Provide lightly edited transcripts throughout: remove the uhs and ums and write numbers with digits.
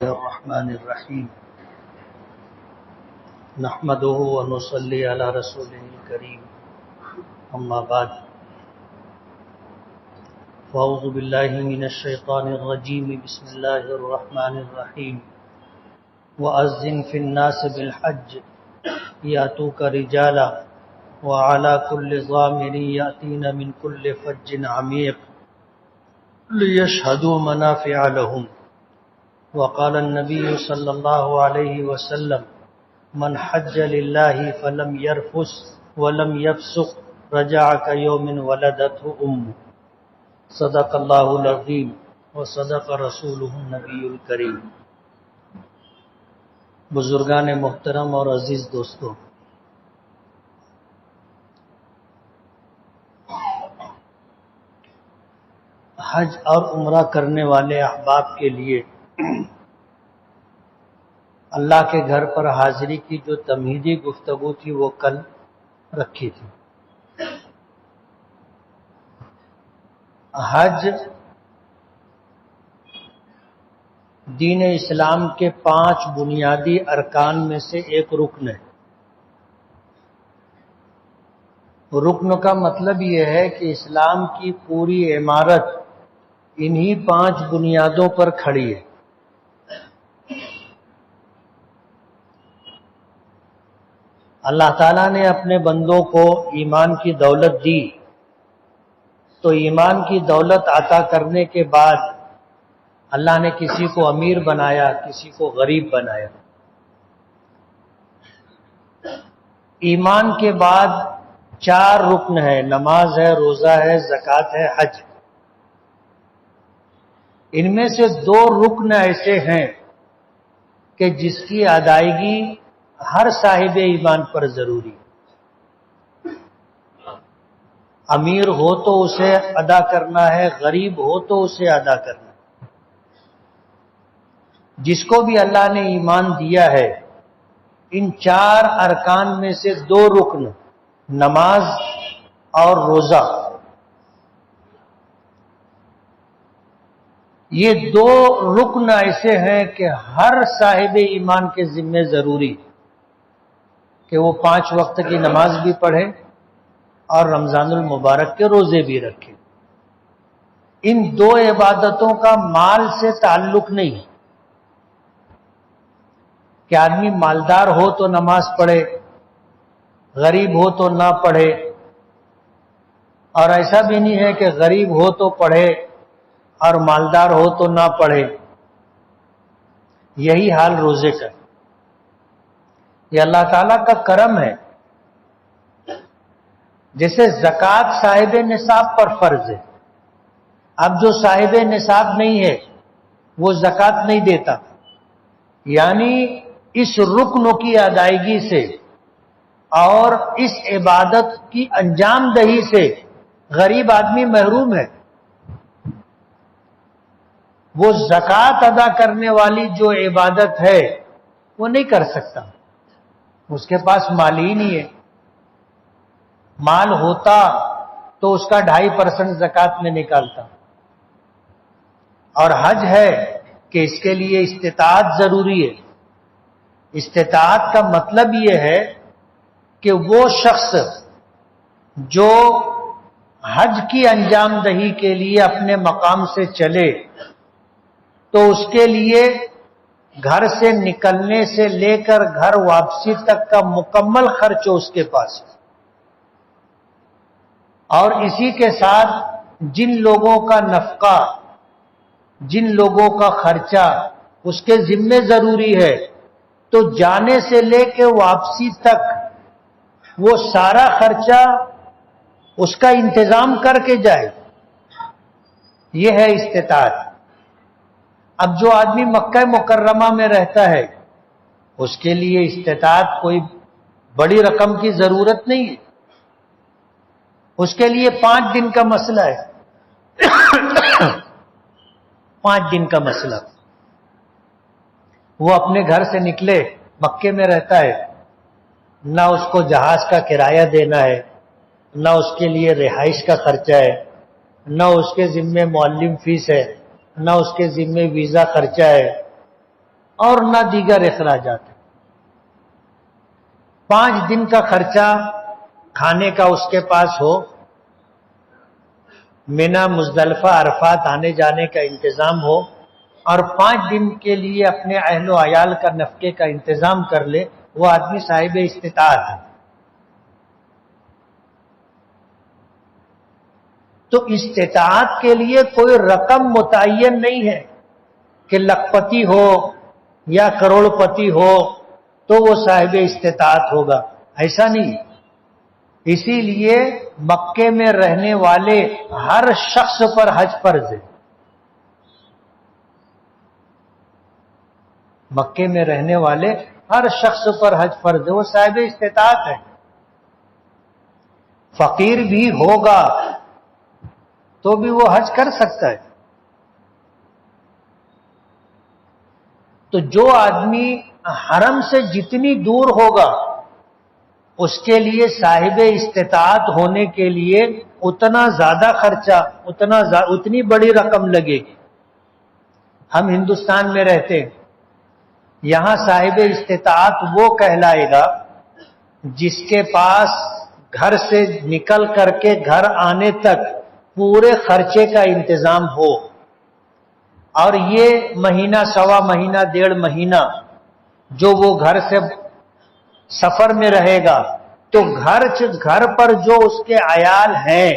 الرحمن الرحیم نحمده ونصلی علی رسوله الکریم اما بعد فاعوذ باللہ من الشیطان الرجیم بسم اللہ الرحمن الرحیم وأذن فی الناس بالحج یاتوک رجالا وعلى كل ضامر یأتین من كل فج عمیق لیشهدوا منافع لهم وقال النبي صلى الله عليه وسلم من حج لله فلم يرفث ولم يفسق رجع كيوم ولدته أمه صدق الله العظيم وصدق رسوله النبي الكريم. بزرگان محترم اور عزیز دوستو، حج اور عمرہ کرنے والے احباب کے لیے اللہ کے گھر پر حاضری کی جو تمہیدی گفتگو تھی وہ کل رکھی تھی. حج دین اسلام کے 5 بنیادی ارکان میں سے ایک رکن ہے. رکن کا مطلب یہ ہے کہ اسلام کی پوری عمارت انہی 5 بنیادوں پر کھڑی ہے. اللہ تعالیٰ نے اپنے بندوں کو ایمان کی دولت دی تو ایمان کی دولت عطا کرنے کے بعد اللہ نے کسی کو امیر بنایا، کسی کو غریب بنایا. ایمان کے بعد 4 رکن ہیں، نماز ہے، روزہ ہے، زکوٰۃ ہے، حج. ان میں سے 2 رکن ایسے ہیں کہ جس کی ادائیگی ہر صاحب ایمان پر ضروری. امیر ہو تو اسے ادا کرنا ہے، غریب ہو تو اسے ادا کرنا ہے. جس کو بھی اللہ نے ایمان دیا ہے ان 4 ارکان میں سے 2 رکن، نماز اور روزہ، یہ 2 رکن ایسے ہیں کہ ہر صاحب ایمان کے ذمہ ضروری کہ وہ 5 وقت کی نماز بھی پڑھے اور رمضان المبارک کے روزے بھی رکھے. ان 2 عبادتوں کا مال سے تعلق نہیں کہ آدمی مالدار ہو تو نماز پڑھے، غریب ہو تو نہ پڑھے، اور ایسا بھی نہیں ہے کہ غریب ہو تو پڑھے اور مالدار ہو تو نہ پڑھے. یہی حال روزے کا. یہ اللہ تعالیٰ کا کرم ہے. جیسے زکوٰۃ صاحب نصاب پر فرض ہے، اب جو صاحب نصاب نہیں ہے وہ زکوٰۃ نہیں دیتا، یعنی اس رکن کی ادائیگی سے اور اس عبادت کی انجام دہی سے غریب آدمی محروم ہے. وہ زکوٰۃ ادا کرنے والی جو عبادت ہے وہ نہیں کر سکتا، اس کے پاس مال ہی نہیں ہے. مال ہوتا تو اس کا 2.5% زکوٰۃ میں نکالتا. اور حج ہے کہ اس کے لیے استطاعت ضروری ہے. استطاعت کا مطلب یہ ہے کہ وہ شخص جو حج کی انجام دہی کے لیے اپنے مقام سے چلے تو اس کے لیے گھر سے نکلنے سے لے کر گھر واپسی تک کا مکمل خرچ اس کے پاس ہے. اور اسی کے ساتھ جن لوگوں کا نفقہ، جن لوگوں کا خرچہ اس کے ذمے ضروری ہے تو جانے سے لے کے واپسی تک وہ سارا خرچہ اس کا انتظام کر کے جائے. یہ ہے استطاعت. اب جو آدمی مکہ مکرمہ میں رہتا ہے اس کے لیے استطاعت کوئی بڑی رقم کی ضرورت نہیں ہے. اس کے لیے 5 دن کا مسئلہ ہے. 5 دن کا مسئلہ. وہ اپنے گھر سے نکلے، مکے میں رہتا ہے، نہ اس کو جہاز کا کرایہ دینا ہے، نہ اس کے لیے رہائش کا خرچہ ہے، نہ اس کے ذمے معلم فیس ہے، نہ اس کے ذمے ویزا خرچہ ہے. اور نہ دیگر اخراجات. 5 دن کا خرچہ کھانے کا اس کے پاس ہو، مینا مزدلفہ عرفات آنے جانے کا انتظام ہو، اور 5 دن کے لیے اپنے اہل و عیال کا نفقے کا انتظام کر لے، وہ آدمی صاحب استطاعت ہے. تو استطاعت کے لیے کوئی رقم متعین نہیں ہے کہ لکھپتی ہو یا کروڑ پتی ہو تو وہ صاحب استطاعت ہوگا، ایسا نہیں. اسی لیے مکے میں رہنے والے ہر شخص پر حج فرض ہے. مکے میں رہنے والے ہر شخص پر حج فرض ہے، وہ صاحب استطاعت ہے. فقیر بھی ہوگا تو بھی وہ حج کر سکتا ہے. تو جو آدمی حرم سے جتنی دور ہوگا اس کے لیے صاحب استطاعت ہونے کے لیے اتنا زیادہ خرچہ، اتنی بڑی رقم لگے گی. ہم ہندوستان میں رہتے ہیں، یہاں صاحب استطاعت وہ کہلائے گا جس کے پاس گھر سے نکل کر کے گھر آنے تک پورے خرچے کا انتظام ہو، اور یہ مہینہ، سوا مہینہ، 1.5 مہینہ جو وہ گھر سے سفر میں رہے گا، تو گھر پر جو اس کے عیال ہیں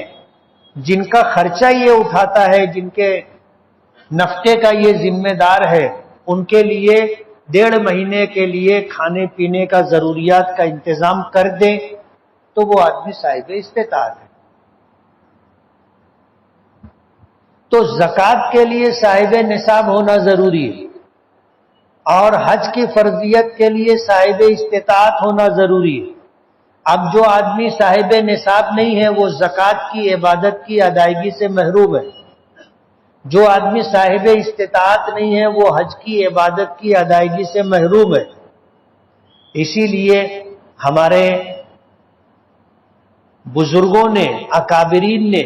جن کا خرچہ یہ اٹھاتا ہے، جن کے نفقے کا یہ ذمہ دار ہے، ان کے لیے 1.5 مہینے کے لیے کھانے پینے کا ضروریات کا انتظام کر دے تو وہ آدمی صاحب استطاعت ہے. تو زکوٰۃ کے لیے صاحب نصاب ہونا ضروری ہے، اور حج کی فرضیت کے لیے صاحب استطاعت ہونا ضروری ہے. اب جو آدمی صاحب نصاب نہیں ہے وہ زکوٰۃ کی عبادت کی ادائیگی سے محروم ہے. جو آدمی صاحب استطاعت نہیں ہے وہ حج کی عبادت کی ادائیگی سے محروم ہے. اسی لیے ہمارے بزرگوں نے، اکابرین نے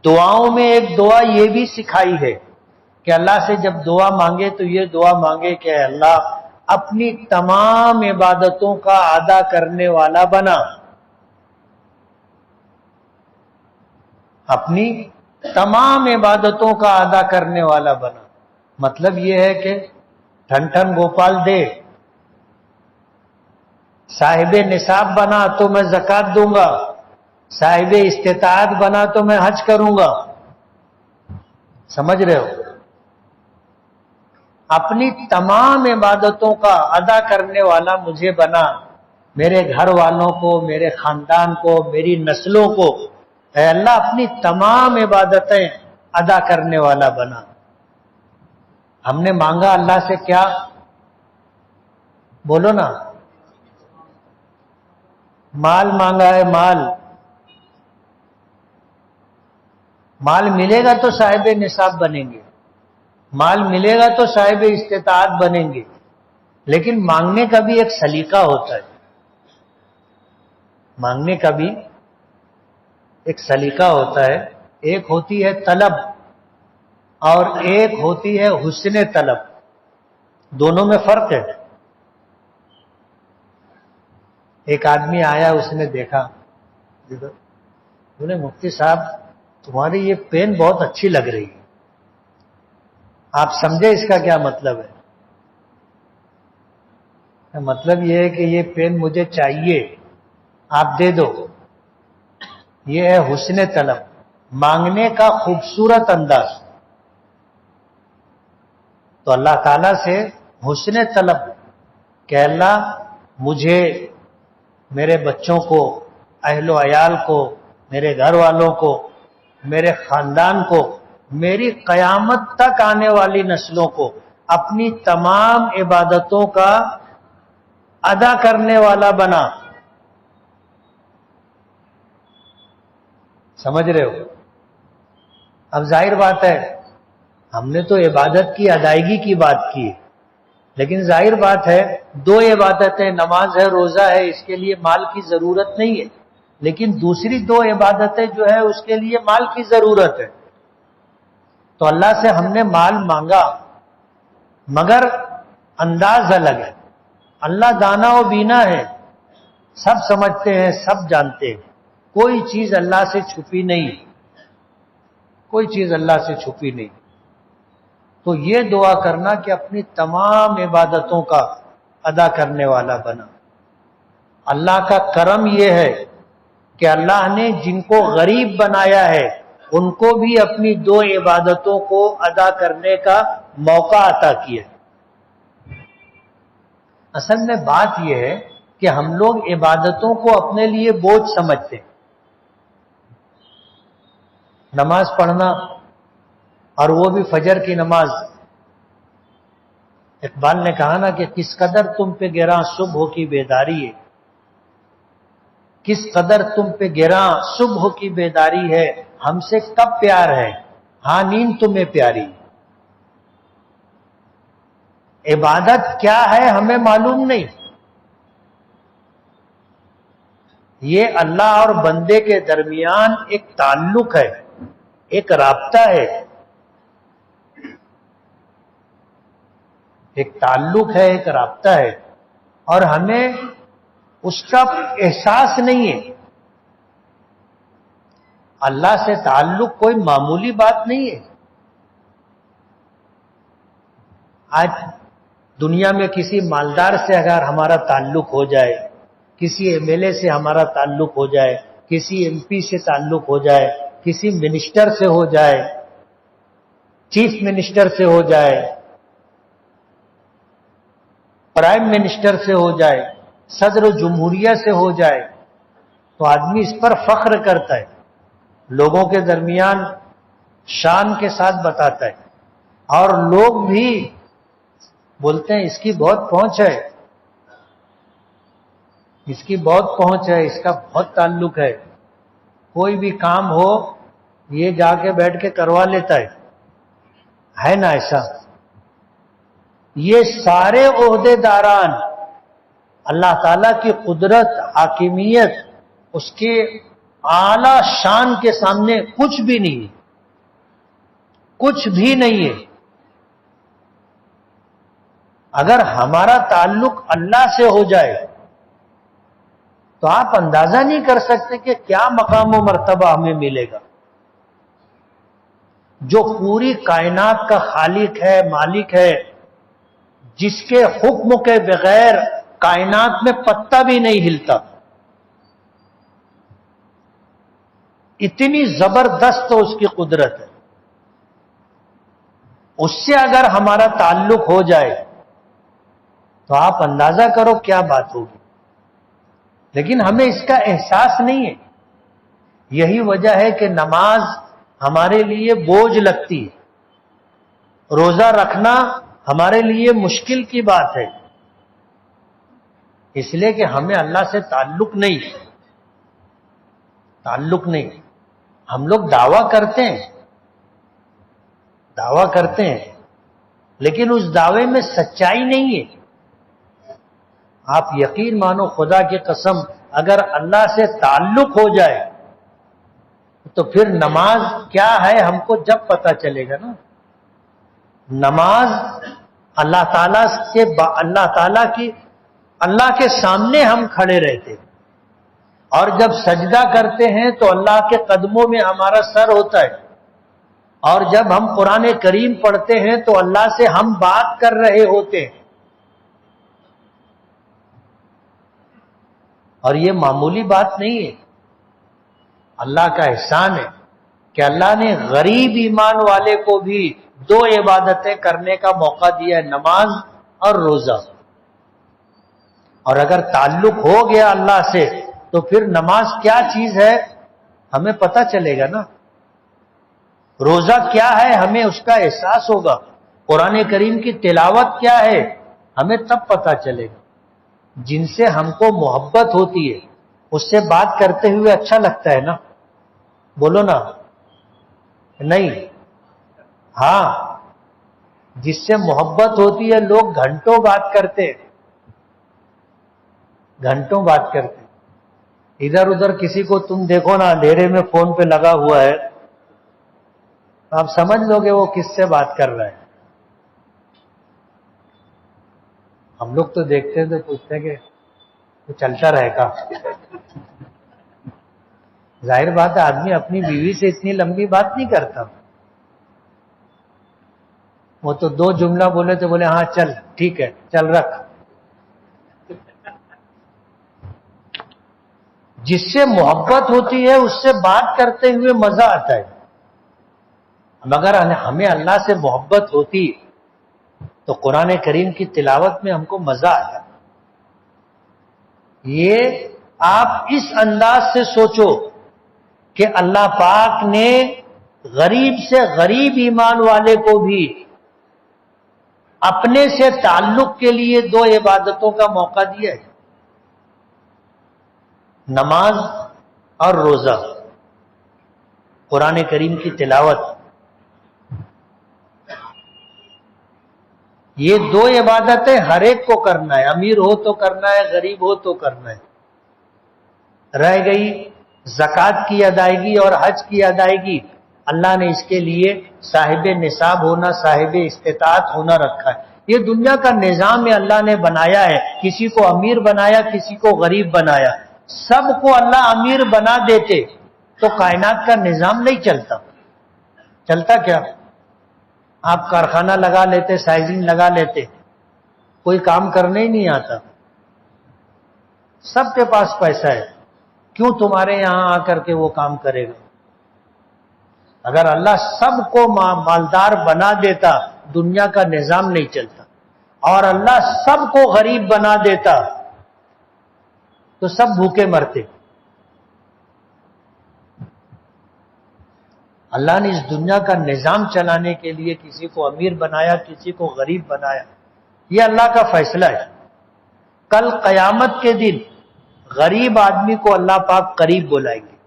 دعاؤں میں ایک دعا یہ بھی سکھائی ہے کہ اللہ سے جب دعا مانگے تو یہ دعا مانگے کہ اے اللہ اپنی تمام عبادتوں کا ادا کرنے والا بنا. اپنی تمام عبادتوں کا ادا کرنے والا بنا. مطلب یہ ہے کہ ٹھن ٹھن گوپال دے، صاحب نصاب بنا تو میں زکوٰۃ دوں گا، صاحب استطاعت بنا تو میں حج کروں گا. سمجھ رہے ہو؟ اپنی تمام عبادتوں کا ادا کرنے والا مجھے بنا، میرے گھر والوں کو، میرے خاندان کو، میری نسلوں کو اے اللہ اپنی تمام عبادتیں ادا کرنے والا بنا. ہم نے مانگا اللہ سے کیا؟ بولو نا. مال مانگا ہے. مال ملے گا تو صاحب نصاب بنیں گے، مال ملے گا تو صاحب استطاعت بنیں گے. لیکن مانگنے کا بھی ایک سلیقہ ہوتا ہے، مانگنے کا بھی ایک سلیقہ ہوتا ہے. ایک ہوتی ہے طلب اور ایک ہوتی ہے حسن طلب. دونوں میں فرق ہے. ایک آدمی آیا، اس نے دیکھا، بولے مفتی صاحب تمہاری یہ پین بہت اچھی لگ رہی ہے، آپ سمجھے اس کا کیا مطلب ہے؟ مطلب یہ ہے کہ یہ پین مجھے چاہیے، آپ دے دو. یہ ہے حسن طلب، مانگنے کا خوبصورت انداز. تو اللہ تعالیٰ سے حسن طلب کہ اللہ مجھے، میرے بچوں کو، اہل و عیال کو، میرے گھر والوں کو، میرے خاندان کو، میری قیامت تک آنے والی نسلوں کو اپنی تمام عبادتوں کا ادا کرنے والا بنا. سمجھ رہے ہو؟ اب ظاہر بات ہے ہم نے تو عبادت کی ادائیگی کی بات کی، لیکن ظاہر بات ہے 2 عبادتیں، نماز ہے، روزہ ہے، اس کے لیے مال کی ضرورت نہیں ہے. لیکن دوسری 2 عبادتیں جو ہے اس کے لیے مال کی ضرورت ہے. تو اللہ سے ہم نے مال مانگا، مگر انداز الگ ہے. اللہ دانا و بینا ہے، سب سمجھتے ہیں، سب جانتے ہیں. کوئی چیز اللہ سے چھپی نہیں، کوئی چیز اللہ سے چھپی نہیں. تو یہ دعا کرنا کہ اپنی تمام عبادتوں کا ادا کرنے والا بنا. اللہ کا کرم یہ ہے کہ اللہ نے جن کو غریب بنایا ہے ان کو بھی اپنی دو عبادتوں کو ادا کرنے کا موقع عطا کیا. اصل میں بات یہ ہے کہ ہم لوگ عبادتوں کو اپنے لیے بوجھ سمجھتے ہیں. نماز پڑھنا، اور وہ بھی فجر کی نماز. اقبال نے کہا نا کہ کس قدر تم پہ گراں صبح کی بیداری ہے، کس قدر تم پہ گراں صبح کی بیداری ہے، ہم سے کب پیار ہے، ہاں نیند تمہیں پیاری. عبادت کیا ہے ہمیں معلوم نہیں. یہ اللہ اور بندے کے درمیان ایک تعلق ہے، ایک رابطہ ہے، ایک تعلق ہے، ایک رابطہ ہے، اور ہمیں اس کا احساس نہیں ہے. اللہ سے تعلق کوئی معمولی بات نہیں ہے. آج دنیا میں کسی مالدار سے اگر ہمارا تعلق ہو جائے، کسی ایم ایل اے سے ہمارا تعلق ہو جائے، کسی ایم پی سے تعلق ہو جائے، کسی منسٹر سے ہو جائے، چیف منسٹر سے ہو جائے، پرائم منسٹر سے ہو جائے، صدر جمہوریہ سے ہو جائے، تو آدمی اس پر فخر کرتا ہے، لوگوں کے درمیان شان کے ساتھ بتاتا ہے، اور لوگ بھی بولتے ہیں اس کی بہت پہنچ ہے، اس کی بہت پہنچ ہے، اس کا بہت تعلق ہے، کوئی بھی کام ہو یہ جا کے بیٹھ کے کروا لیتا ہے نا ایسا. یہ سارے عہدے داران اللہ تعالیٰ کی قدرت، حاکمیت، اس کے اعلی شان کے سامنے کچھ بھی نہیں ہے، کچھ بھی نہیں ہے. اگر ہمارا تعلق اللہ سے ہو جائے تو آپ اندازہ نہیں کر سکتے کہ کیا مقام و مرتبہ ہمیں ملے گا. جو پوری کائنات کا خالق ہے، مالک ہے، جس کے حکم کے بغیر کائنات میں پتا بھی نہیں ہلتا، اتنی زبردست اس کی قدرت ہے. اس سے اگر ہمارا تعلق ہو جائے تو آپ اندازہ کرو کیا بات ہوگی. لیکن ہمیں اس کا احساس نہیں ہے. یہی وجہ ہے کہ نماز ہمارے لیے بوجھ لگتی ہے، روزہ رکھنا ہمارے لیے مشکل کی بات ہے، اس لیے کہ ہمیں اللہ سے تعلق نہیں. تعلق نہیں. ہم لوگ دعویٰ کرتے ہیں، دعویٰ کرتے ہیں، لیکن اس دعوے میں سچائی نہیں ہے. آپ یقین مانو، خدا کی قسم، اگر اللہ سے تعلق ہو جائے تو پھر نماز کیا ہے ہم کو جب پتا چلے گا نا. نماز اللہ تعالیٰ کی اللہ کے سامنے ہم کھڑے رہتے، اور جب سجدہ کرتے ہیں تو اللہ کے قدموں میں ہمارا سر ہوتا ہے، اور جب ہم قرآن کریم پڑھتے ہیں تو اللہ سے ہم بات کر رہے ہوتے ہیں. اور یہ معمولی بات نہیں ہے. اللہ کا احسان ہے کہ اللہ نے غریب ایمان والے کو بھی دو عبادتیں کرنے کا موقع دیا ہے، نماز اور روزہ. اور اگر تعلق ہو گیا اللہ سے تو پھر نماز کیا چیز ہے ہمیں پتہ چلے گا نا. روزہ کیا ہے ہمیں اس کا احساس ہوگا. قرآن کریم کی تلاوت کیا ہے ہمیں تب پتہ چلے گا. جن سے ہم کو محبت ہوتی ہے اس سے بات کرتے ہوئے اچھا لگتا ہے نا، بولو نا. نہیں، ہاں، جس سے محبت ہوتی ہے لوگ گھنٹوں بات کرتے، گھنٹوں بات کرتے. ادھر ادھر کسی کو تم دیکھو نا اندھیرے میں فون پہ لگا ہوا ہے، آپ سمجھ لو گے وہ کس سے بات کر رہا ہے. ہم لوگ تو دیکھتے ہیں تو پوچھتے ہیں کہ وہ چلتا رہے گا. ظاہر بات ہے آدمی اپنی بیوی سے اتنی لمبی بات نہیں کرتا. وہ تو 2 جملہ بولے تو بولے ہاں چل ٹھیک ہے چل رکھ. جس سے محبت ہوتی ہے اس سے بات کرتے ہوئے مزہ آتا ہے. مگر ہمیں اللہ سے محبت ہوتی تو قرآن کریم کی تلاوت میں ہم کو مزہ آتا. یہ آپ اس انداز سے سوچو کہ اللہ پاک نے غریب سے غریب ایمان والے کو بھی اپنے سے تعلق کے لیے 2 عبادتوں کا موقع دیا ہے، نماز اور روزہ، قرآن کریم کی تلاوت. یہ 2 عبادتیں ہر ایک کو کرنا ہے، امیر ہو تو کرنا ہے، غریب ہو تو کرنا ہے. رہ گئی زکوٰۃ کی ادائیگی اور حج کی ادائیگی، اللہ نے اس کے لیے صاحب نصاب ہونا، صاحب استطاعت ہونا رکھا ہے. یہ دنیا کا نظام ہے، اللہ نے بنایا ہے. کسی کو امیر بنایا، کسی کو غریب بنایا. سب کو اللہ امیر بنا دیتے تو کائنات کا نظام نہیں چلتا. چلتا کیا؟ آپ کارخانہ لگا لیتے، سائزنگ لگا لیتے، کوئی کام کرنے ہی نہیں آتا. سب کے پاس پیسہ ہے، کیوں تمہارے یہاں آ کر کے وہ کام کرے گا؟ اگر اللہ سب کو مالدار بنا دیتا دنیا کا نظام نہیں چلتا، اور اللہ سب کو غریب بنا دیتا تو سب بھوکے مرتے. اللہ نے اس دنیا کا نظام چلانے کے لیے کسی کو امیر بنایا، کسی کو غریب بنایا. یہ اللہ کا فیصلہ ہے. کل قیامت کے دن غریب آدمی کو اللہ پاک قریب بلائیں گے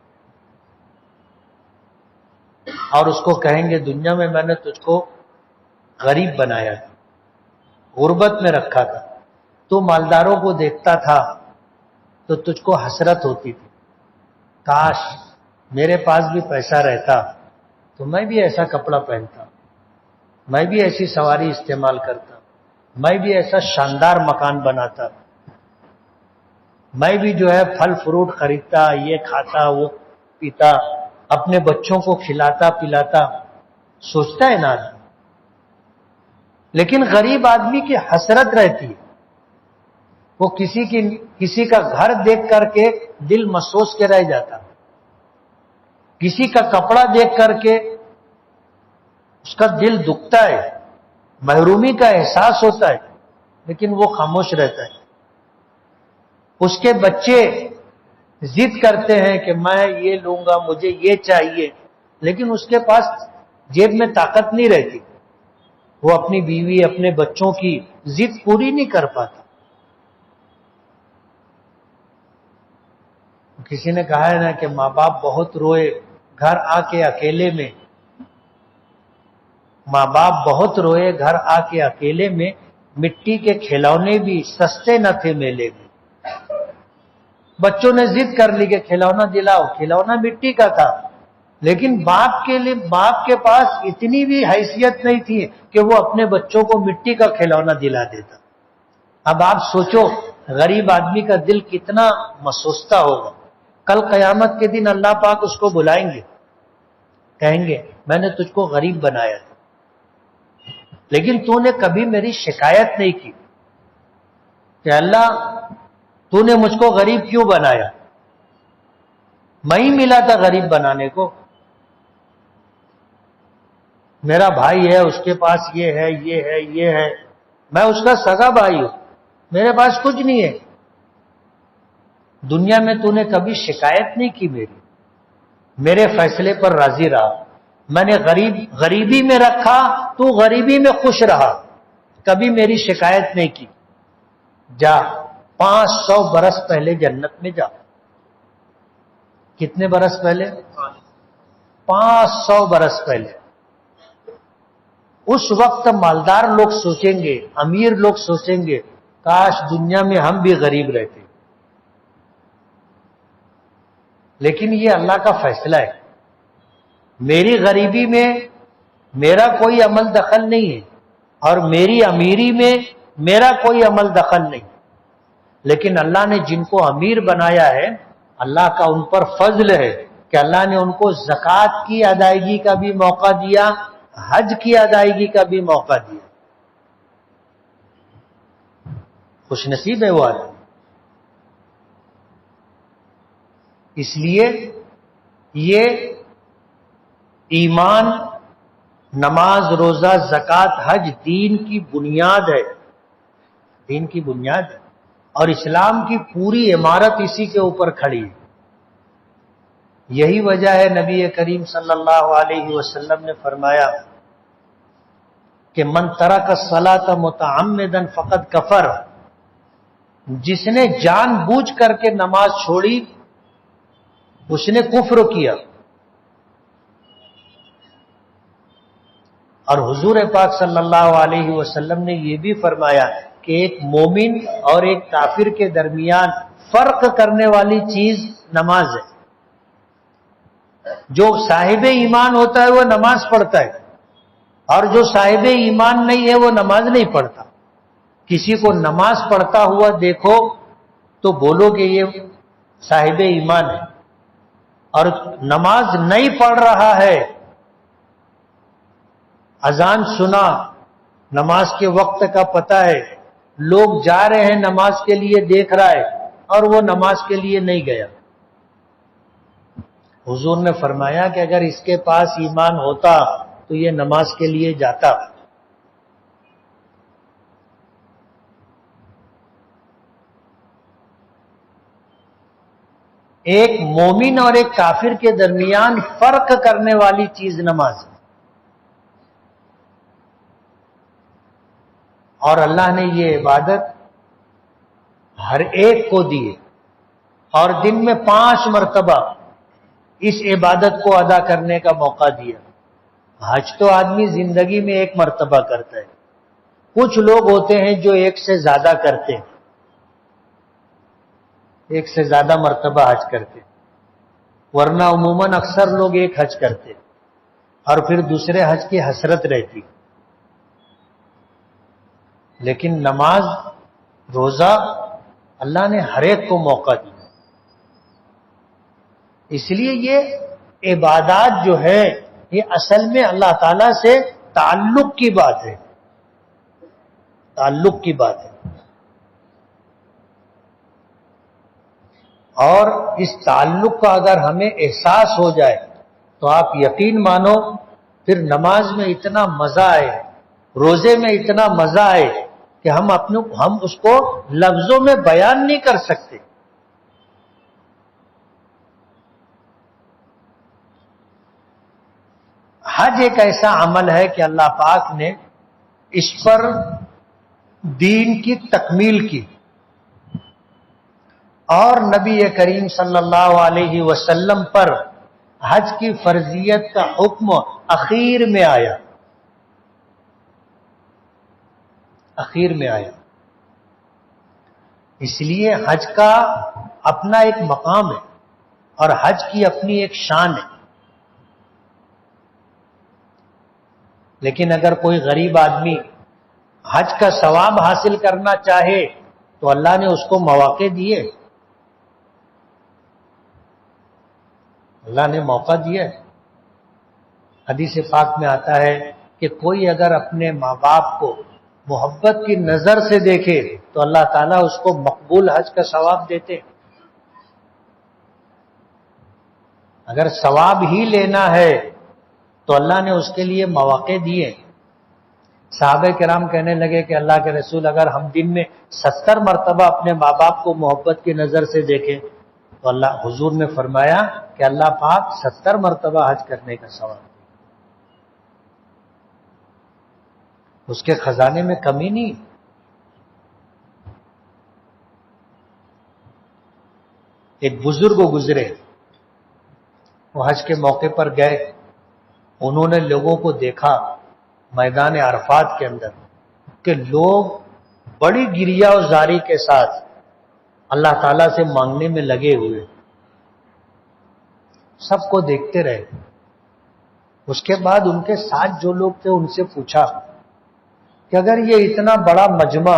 اور اس کو کہیں گے دنیا میں میں نے تجھ کو غریب بنایا تھا، غربت میں رکھا تھا، تو مالداروں کو دیکھتا تھا تو تجھ کو حسرت ہوتی تھی، کاش میرے پاس بھی پیسہ رہتا تو میں بھی ایسا کپڑا پہنتا، میں بھی ایسی سواری استعمال کرتا، میں بھی ایسا شاندار مکان بناتا، میں بھی جو ہے پھل فروٹ خریدتا، یہ کھاتا وہ پیتا، اپنے بچوں کو کھلاتا پلاتا. سوچتا ہے نا. لیکن غریب آدمی کی حسرت رہتی ہے. وہ کسی کا گھر دیکھ کر کے دل محسوس کے رہ جاتا، کسی کا کپڑا دیکھ کر کے اس کا دل دکھتا ہے، محرومی کا احساس ہوتا ہے، لیکن وہ خاموش رہتا ہے. اس کے بچے ضد کرتے ہیں کہ میں یہ لوں گا، مجھے یہ چاہیے، لیکن اس کے پاس جیب میں طاقت نہیں رہتی. وہ اپنی بیوی اپنے بچوں کی ضد پوری نہیں کر پاتا. کسی نے کہا ہے نا کہ ماں باپ بہت روئے گھر آ کے اکیلے میں، ماں باپ بہت روئے گھر آ کے اکیلے میں، مٹی کے کھلونے بھی سستے نہ تھے میلے میں. بچوں نے ضد کر لی کہ کھلونا دلاؤ، کھلونا مٹی کا تھا، لیکن باپ کے پاس اتنی بھی حیثیت نہیں تھی کہ وہ اپنے بچوں کو مٹی کا کھلونا دلا دیتا. اب آپ سوچو غریب آدمی کا دل کتنا محسوستا ہوگا. کل قیامت کے دن اللہ پاک اس کو بلائیں گے، کہیں گے میں نے تجھ کو غریب بنایا تھا، لیکن تو نے کبھی میری شکایت نہیں کی کہ اللہ تو نے مجھ کو غریب کیوں بنایا. میں ہی ملا تھا غریب بنانے کو. میرا بھائی ہے، اس کے پاس یہ ہے یہ ہے یہ ہے، میں اس کا سگا بھائی ہوں، میرے پاس کچھ نہیں ہے. دنیا میں تو نے کبھی شکایت نہیں کی میرے فیصلے پر راضی رہا. میں نے غریبی میں رکھا، تو غریبی میں خوش رہا، کبھی میری شکایت نہیں کی. جا 500 برس پہلے جنت میں جا. کتنے برس پہلے؟ 500 برس پہلے. اس وقت مالدار لوگ سوچیں گے، امیر لوگ سوچیں گے کاش دنیا میں ہم بھی غریب رہتے. لیکن یہ اللہ کا فیصلہ ہے. میری غریبی میں میرا کوئی عمل دخل نہیں ہے، اور میری امیری میں میرا کوئی عمل دخل نہیں. لیکن اللہ نے جن کو امیر بنایا ہے، اللہ کا ان پر فضل ہے کہ اللہ نے ان کو زکوٰۃ کی ادائیگی کا بھی موقع دیا، حج کی ادائیگی کا بھی موقع دیا. خوش نصیب ہے وہ آدمی. اس لیے یہ ایمان، نماز، روزہ، زکوٰۃ، حج دین کی بنیاد ہے، دین کی بنیاد ہے، اور اسلام کی پوری عمارت اسی کے اوپر کھڑی ہے. یہی وجہ ہے نبی کریم صلی اللہ علیہ وسلم نے فرمایا کہ من ترک الصلاۃ متعمدا فقد کفر، جس نے جان بوجھ کر کے نماز چھوڑی اس نے کفر کیا. اور حضور پاک صلی اللہ علیہ وسلم نے یہ بھی فرمایا کہ ایک مومن اور ایک کافر کے درمیان فرق کرنے والی چیز نماز ہے. جو صاحب ایمان ہوتا ہے وہ نماز پڑھتا ہے، اور جو صاحب ایمان نہیں ہے وہ نماز نہیں پڑھتا. کسی کو نماز پڑھتا ہوا دیکھو تو بولو کہ یہ صاحب ایمان ہے، اور نماز نہیں پڑھ رہا ہے، اذان سنا، نماز کے وقت کا پتہ ہے، لوگ جا رہے ہیں نماز کے لیے دیکھ رہا ہے، اور وہ نماز کے لیے نہیں گیا. حضور نے فرمایا کہ اگر اس کے پاس ایمان ہوتا تو یہ نماز کے لیے جاتا. ایک مومن اور ایک کافر کے درمیان فرق کرنے والی چیز نماز ہے. اور اللہ نے یہ عبادت ہر ایک کو دی ہے، اور دن میں 5 مرتبہ اس عبادت کو ادا کرنے کا موقع دیا. حج تو آدمی زندگی میں 1 مرتبہ کرتا ہے. کچھ لوگ ہوتے ہیں جو 1 سے زیادہ کرتے ہیں، 1 سے زیادہ مرتبہ حج کرتے ہیں، ورنہ عموماً اکثر لوگ 1 حج کرتے ہیں اور پھر دوسرے حج کی حسرت رہتی. لیکن نماز، روزہ اللہ نے ہر ایک کو موقع دیا. اس لیے یہ عبادات جو ہے یہ اصل میں اللہ تعالی سے تعلق کی بات ہے، تعلق کی بات ہے. اور اس تعلق کا اگر ہمیں احساس ہو جائے تو آپ یقین مانو پھر نماز میں اتنا مزہ آئے، روزے میں اتنا مزہ آئے کہ ہم اس کو لفظوں میں بیان نہیں کر سکتے. حج ایک ایسا عمل ہے کہ اللہ پاک نے اس پر دین کی تکمیل کی، اور نبی کریم صلی اللہ علیہ وسلم پر حج کی فرضیت کا حکم اخیر میں آیا، اخیر میں آیا. اس لیے حج کا اپنا ایک مقام ہے اور حج کی اپنی ایک شان ہے. لیکن اگر کوئی غریب آدمی حج کا ثواب حاصل کرنا چاہے تو اللہ نے اس کو مواقع دیے، اللہ نے موقع دیا. حدیث پاک میں آتا ہے کہ کوئی اگر اپنے ماں باپ کو محبت کی نظر سے دیکھے تو اللہ تعالیٰ اس کو مقبول حج کا ثواب دیتے. اگر ثواب ہی لینا ہے تو اللہ نے اس کے لیے مواقع دیے. صحابہ کرام کہنے لگے کہ اللہ کے رسول، اگر ہم دن میں 70 مرتبہ اپنے ماں باپ کو محبت کی نظر سے دیکھیں تو اللہ، حضور نے فرمایا کہ اللہ پاک 70 مرتبہ حج کرنے کا ثواب دے. اس کے خزانے میں کمی نہیں. ایک بزرگ گزرے، وہ حج کے موقع پر گئے، انہوں نے لوگوں کو دیکھا میدان عرفات کے اندر کہ لوگ بڑی گریہ و زاری کے ساتھ اللہ تعالیٰ سے مانگنے میں لگے ہوئے. سب کو دیکھتے رہے. اس کے بعد ان کے ساتھ جو لوگ تھے ان سے پوچھا کہ اگر یہ اتنا بڑا مجمع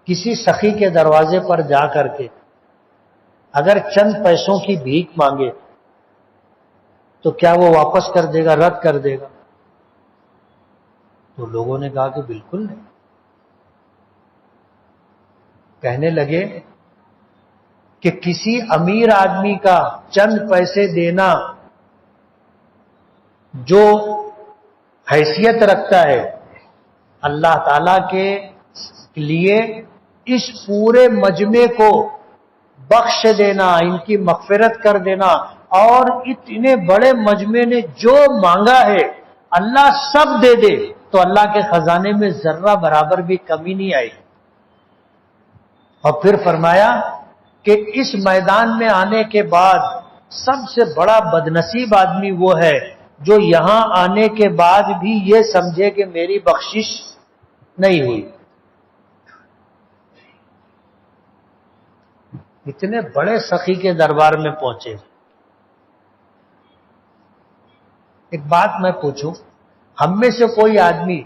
کسی سخی کے دروازے پر جا کر کے اگر چند پیسوں کی بھیک مانگے تو کیا وہ واپس کر دے گا، رد کر دے گا؟ تو لوگوں نے کہا کہ بالکل نہیں۔ کہنے لگے کہ کسی امیر آدمی کا چند پیسے دینا جو حیثیت رکھتا ہے اللہ تعالی کے لیے اس پورے مجمع کو بخش دینا، ان کی مغفرت کر دینا، اور اتنے بڑے مجمع نے جو مانگا ہے اللہ سب دے دے تو اللہ کے خزانے میں ذرہ برابر بھی کمی نہیں آئی۔ اور پھر فرمایا کہ اس میدان میں آنے کے بعد سب سے بڑا بدنصیب آدمی وہ ہے جو یہاں آنے کے بعد بھی یہ سمجھے کہ میری بخشش نہیں ہوئی۔ اتنے بڑے سخی کے دربار میں پہنچے۔ ایک بات میں پوچھوں، ہم میں سے کوئی آدمی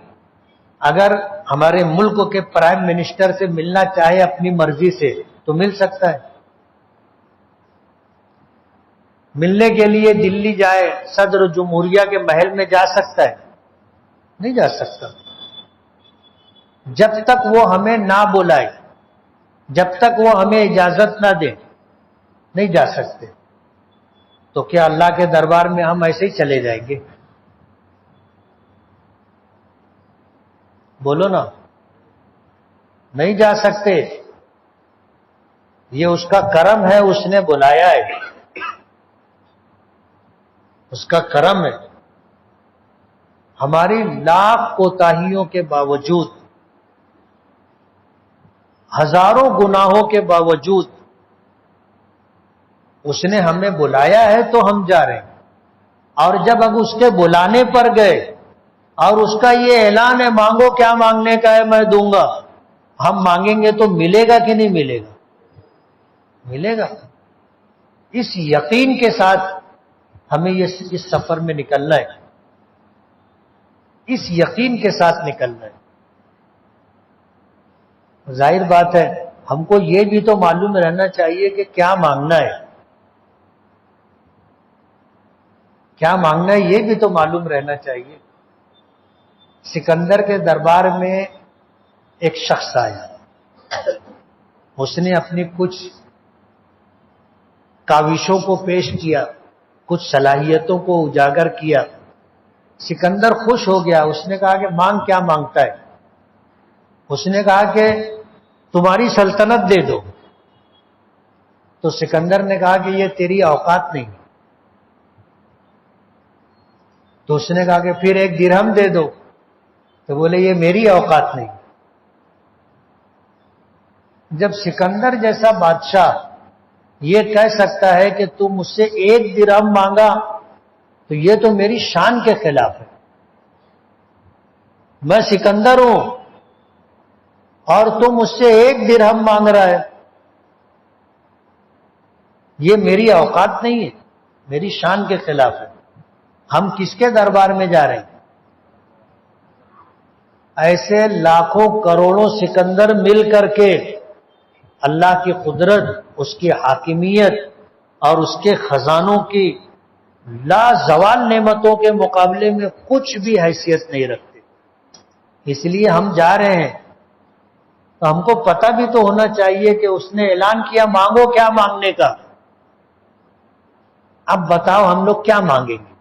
اگر ہمارے ملک کے پرائم منسٹر سے ملنا چاہے اپنی مرضی سے تو مل سکتا ہے؟ ملنے کے لیے دلی جائے، صدر جمہوریہ کے محل میں جا سکتا ہے؟ نہیں جا سکتا۔ جب تک وہ ہمیں نہ بلائے، جب تک وہ ہمیں اجازت نہ دے، نہیں جا سکتے۔ تو کیا اللہ کے دربار میں ہم ایسے ہی چلے جائیں گے؟ بولو نا، نہیں جا سکتے۔ یہ اس کا کرم ہے، اس نے بلایا ہے، اس کا کرم ہے۔ ہماری لاکھ کوتاہیوں کے باوجود، ہزاروں گناہوں کے باوجود اس نے ہمیں بلایا ہے تو ہم جا رہے ہیں۔ اور جب اب اس کے بلانے پر گئے اور اس کا یہ اعلان ہے مانگو کیا مانگنے کا ہے میں دوں گا، ہم مانگیں گے تو ملے گا کہ نہیں ملے گا؟ ملے گا۔ اس یقین کے ساتھ ہمیں اس سفر میں نکلنا ہے، اس یقین کے ساتھ نکلنا ہے۔ ظاہر بات ہے ہم کو یہ بھی تو معلوم رہنا چاہیے کہ کیا مانگنا ہے، کیا مانگنا ہے یہ بھی تو معلوم رہنا چاہیے۔ سکندر کے دربار میں ایک شخص آیا، اس نے اپنی کچھ کاوشوں کو پیش کیا، کچھ صلاحیتوں کو اجاگر کیا۔ سکندر خوش ہو گیا، اس نے کہا کہ مانگ، کیا مانگتا ہے؟ اس نے کہا کہ تمہاری سلطنت دے دو۔ تو سکندر نے کہا کہ یہ تیری اوقات نہیں۔ تو اس نے کہا کہ پھر 1 درہم دے دو۔ تو بولے یہ میری اوقات نہیں۔ جب سکندر جیسا بادشاہ یہ کہہ سکتا ہے کہ تم مجھ سے 1 درہم مانگا تو یہ تو میری شان کے خلاف ہے۔ میں سکندر ہوں اور تم مجھ سے 1 درہم مانگ رہا ہے، یہ میری اوقات نہیں ہے، میری شان کے خلاف ہے۔ ہم کس کے دربار میں جا رہے ہیں؟ ایسے لاکھوں کروڑوں سکندر مل کر کے اللہ کی قدرت، اس کی حاکمیت اور اس کے خزانوں کی لازوال نعمتوں کے مقابلے میں کچھ بھی حیثیت نہیں رکھتے۔ اس لیے ہم جا رہے ہیں تو ہم کو پتہ بھی تو ہونا چاہیے کہ اس نے اعلان کیا مانگو کیا مانگنے کا۔ اب بتاؤ ہم لوگ کیا مانگیں گے؟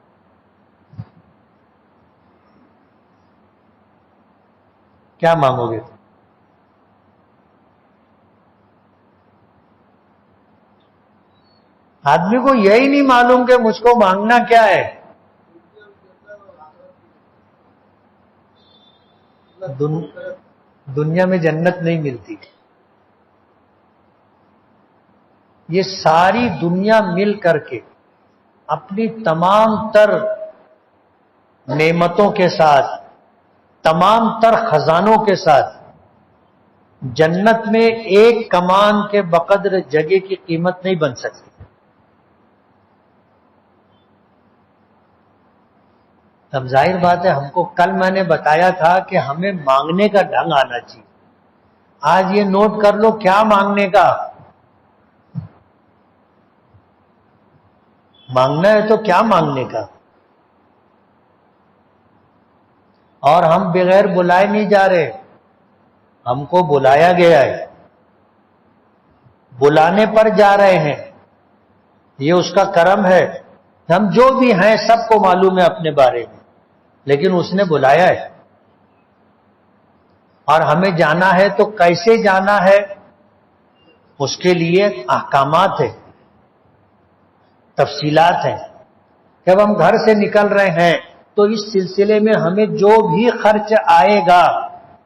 کیا مانگو گے؟ آدمی کو یہی نہیں معلوم کہ مجھ کو مانگنا کیا ہے۔ دنیا میں جنت نہیں ملتی۔ یہ ساری دنیا مل کر کے اپنی تمام تر نعمتوں کے ساتھ، تمام تر خزانوں کے ساتھ جنت میں ایک کمان کے بقدر جگہ کی قیمت نہیں بن سکتی۔ اب ظاہر بات ہے، ہم کو کل میں نے بتایا تھا کہ ہمیں مانگنے کا ڈھنگ آنا چاہیے. آج یہ نوٹ کر لو کیا مانگنے کا. مانگنا ہے تو کیا مانگنے کا. اور ہم بغیر بلائے نہیں جا رہے، ہم کو بلایا گیا ہے، بلانے پر جا رہے ہیں. یہ اس کا کرم ہے. ہم جو بھی ہیں سب کو معلوم ہے اپنے بارے میں، لیکن اس نے بلایا ہے. اور ہمیں جانا ہے تو کیسے جانا ہے، اس کے لیے احکامات ہیں، تفصیلات ہیں. جب ہم گھر سے نکل رہے ہیں تو اس سلسلے میں ہمیں جو بھی خرچ آئے گا،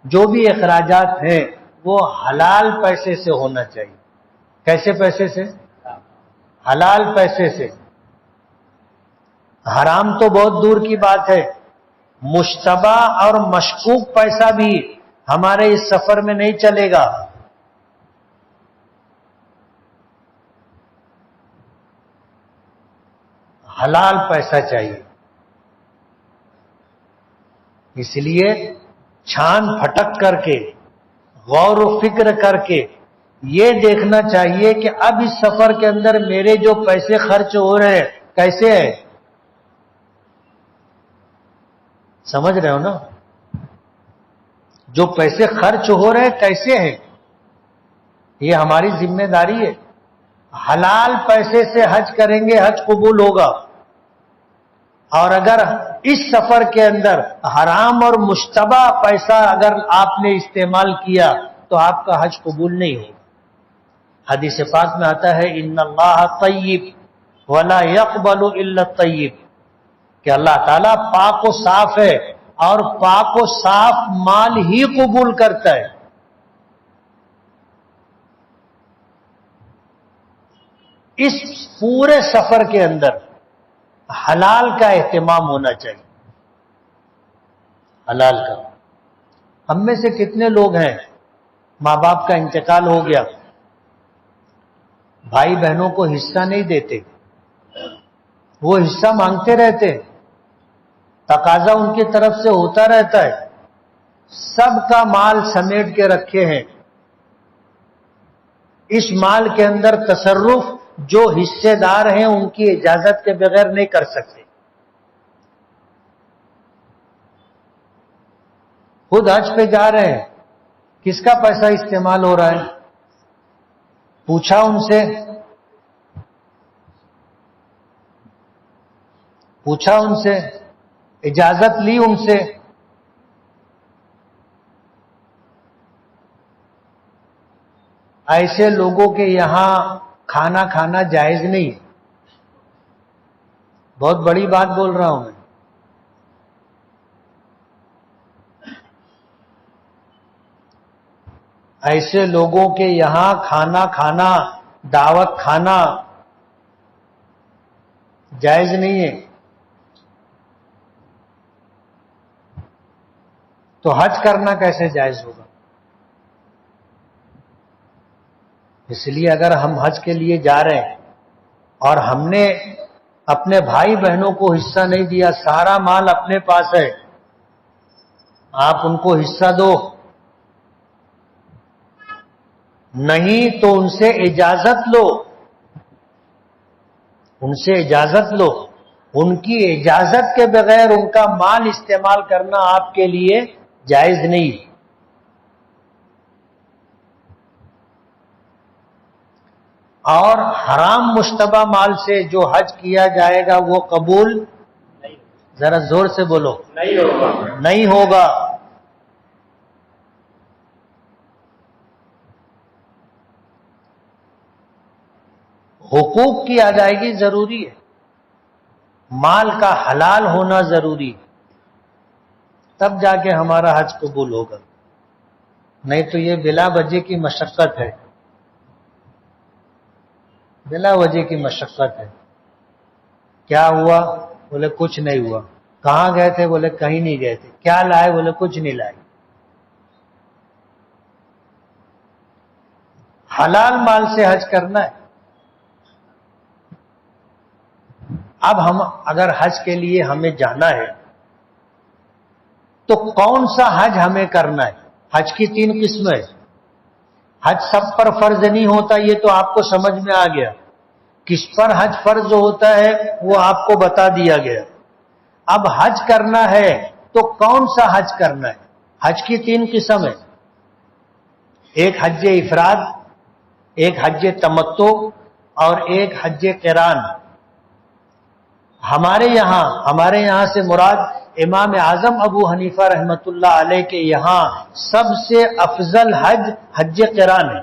جو بھی اخراجات ہیں، وہ حلال پیسے سے ہونا چاہیے. کیسے پیسے سے؟ حلال پیسے سے. حرام تو بہت دور کی بات ہے، مشتبہ اور مشکوک پیسہ بھی ہمارے اس سفر میں نہیں چلے گا. حلال پیسہ چاہیے. اس لیے چھان پھٹک کر کے، غور و فکر کر کے یہ دیکھنا چاہیے کہ اب اس سفر کے اندر میرے جو پیسے خرچ ہو رہے ہیں کیسے ہیں. سمجھ رہے ہو نا؟ جو پیسے خرچ ہو رہے ہیں کیسے ہیں، یہ ہماری ذمہ داری ہے. حلال پیسے سے حج کریں گے، حج قبول ہوگا. اور اگر اس سفر کے اندر حرام اور مشتبہ پیسہ اگر آپ نے استعمال کیا تو آپ کا حج قبول نہیں ہوگا. حدیث پاک میں آتا ہے ان اللہ طیب ولا يقبل الا الطیب، کہ اللہ تعالیٰ پاک و صاف ہے اور پاک و صاف مال ہی قبول کرتا ہے. اس پورے سفر کے اندر حلال کا اہتمام ہونا چاہیے. حلال کا. ہم میں سے کتنے لوگ ہیں ماں باپ کا انتقال ہو گیا، بھائی بہنوں کو حصہ نہیں دیتے، وہ حصہ مانگتے رہتے، تقاضا ان کی طرف سے ہوتا رہتا ہے، سب کا مال سمیٹ کے رکھے ہیں. اس مال کے اندر تصرف جو حصے دار ہیں ان کی اجازت کے بغیر نہیں کر سکتے. خود حج پہ جا رہے ہیں، کس کا پیسہ استعمال ہو رہا ہے؟ پوچھا ان سے، پوچھا ان سے، اجازت لی ان سے. ایسے لوگوں کے یہاں کھانا کھانا جائز نہیں. بہت بڑی بات بول رہا ہوں میں. ایسے لوگوں کے یہاں کھانا کھانا، دعوت کھانا جائز نہیں ہے. تو حج کرنا کیسے جائز ہوگا؟ اس لیے اگر ہم حج کے لیے جا رہے ہیں اور ہم نے اپنے بھائی بہنوں کو حصہ نہیں دیا، سارا مال اپنے پاس ہے، آپ ان کو حصہ دو. نہیں تو ان سے اجازت لو، ان سے اجازت لو. ان کی اجازت کے بغیر ان کا مال استعمال کرنا آپ کے لیے جائز نہیں. اور حرام مشتبہ مال سے جو حج کیا جائے گا وہ قبول، ذرا زور سے بولو، نہیں ہوگا. حقوق کی ادائیگی ضروری ہے، مال کا حلال ہونا ضروری ہے، تب جا کے ہمارا حج قبول ہوگا. نہیں تو یہ بلا وجہ کی مشقت ہے، بلا وجہ کی مشقت ہے. کیا ہوا؟ بولے کچھ نہیں ہوا. کہاں گئے تھے؟ بولے کہیں نہیں گئے تھے. کیا لائے؟ بولے کچھ نہیں لائے. حلال مال سے حج کرنا ہے. اب ہم اگر حج کے لیے ہمیں جانا ہے تو کون سا حج ہمیں کرنا ہے؟ حج کی 3 قسمیں. حج سب پر فرض نہیں ہوتا، یہ تو آپ کو سمجھ میں آ گیا. کس پر حج فرض ہوتا ہے وہ آپ کو بتا دیا گیا. اب حج کرنا ہے تو کون سا حج کرنا ہے؟ حج کی 3 قسم ہے. ایک حج افراد، ایک حج تمتع اور ایک حج قران. ہمارے یہاں سے مراد امام اعظم ابو حنیفہ رحمۃ اللہ علیہ کے یہاں سب سے افضل حج حج قران ہے.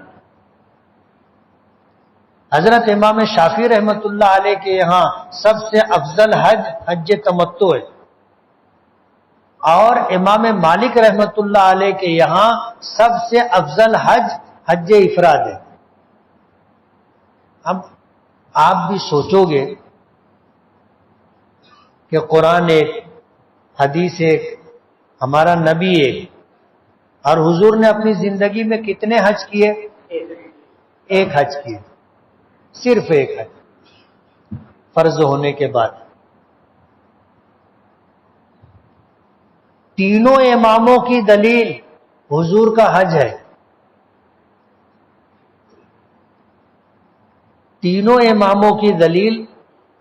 حضرت امام شافعی رحمۃ اللہ علیہ کے یہاں سب سے افضل حج حج تمتع ہے. اور امام مالک رحمۃ اللہ علیہ کے یہاں سب سے افضل حج حج افراد ہے. اب آپ بھی سوچو گے کہ قرآن ایک، حدیث ایک، ہمارا نبی ایک، اور حضور نے اپنی زندگی میں کتنے حج کیے؟ ایک حج کیے، صرف ایک حج فرض ہونے کے بعد. تینوں اماموں کی دلیل حضور کا حج ہے. تینوں اماموں کی دلیل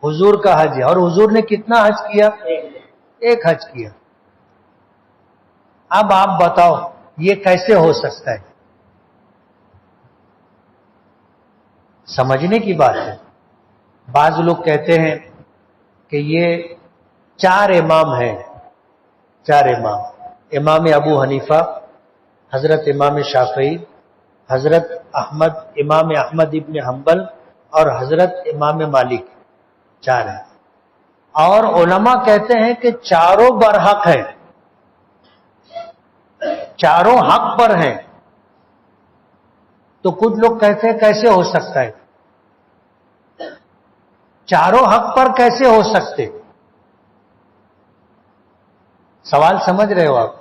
حضور کا حج ہے. اور حضور نے کتنا حج کیا؟ ایک حج کیا. اب آپ بتاؤ یہ کیسے ہو سکتا ہے؟ سمجھنے کی بات ہے. بعض لوگ کہتے ہیں کہ یہ 4 امام ہیں. 4 امام، امام ابو حنیفہ، حضرت امام شافعی، حضرت احمد، امام احمد ابن حنبل اور حضرت امام مالک، 4 ہیں. اور علماء کہتے ہیں کہ چاروں برحق ہیں، چاروں حق پر ہیں. تو کچھ لوگ کہتے ہیں کیسے ہو سکتا ہے؟ چاروں حق پر کیسے ہو سکتے؟ سوال سمجھ رہے ہو آپ؟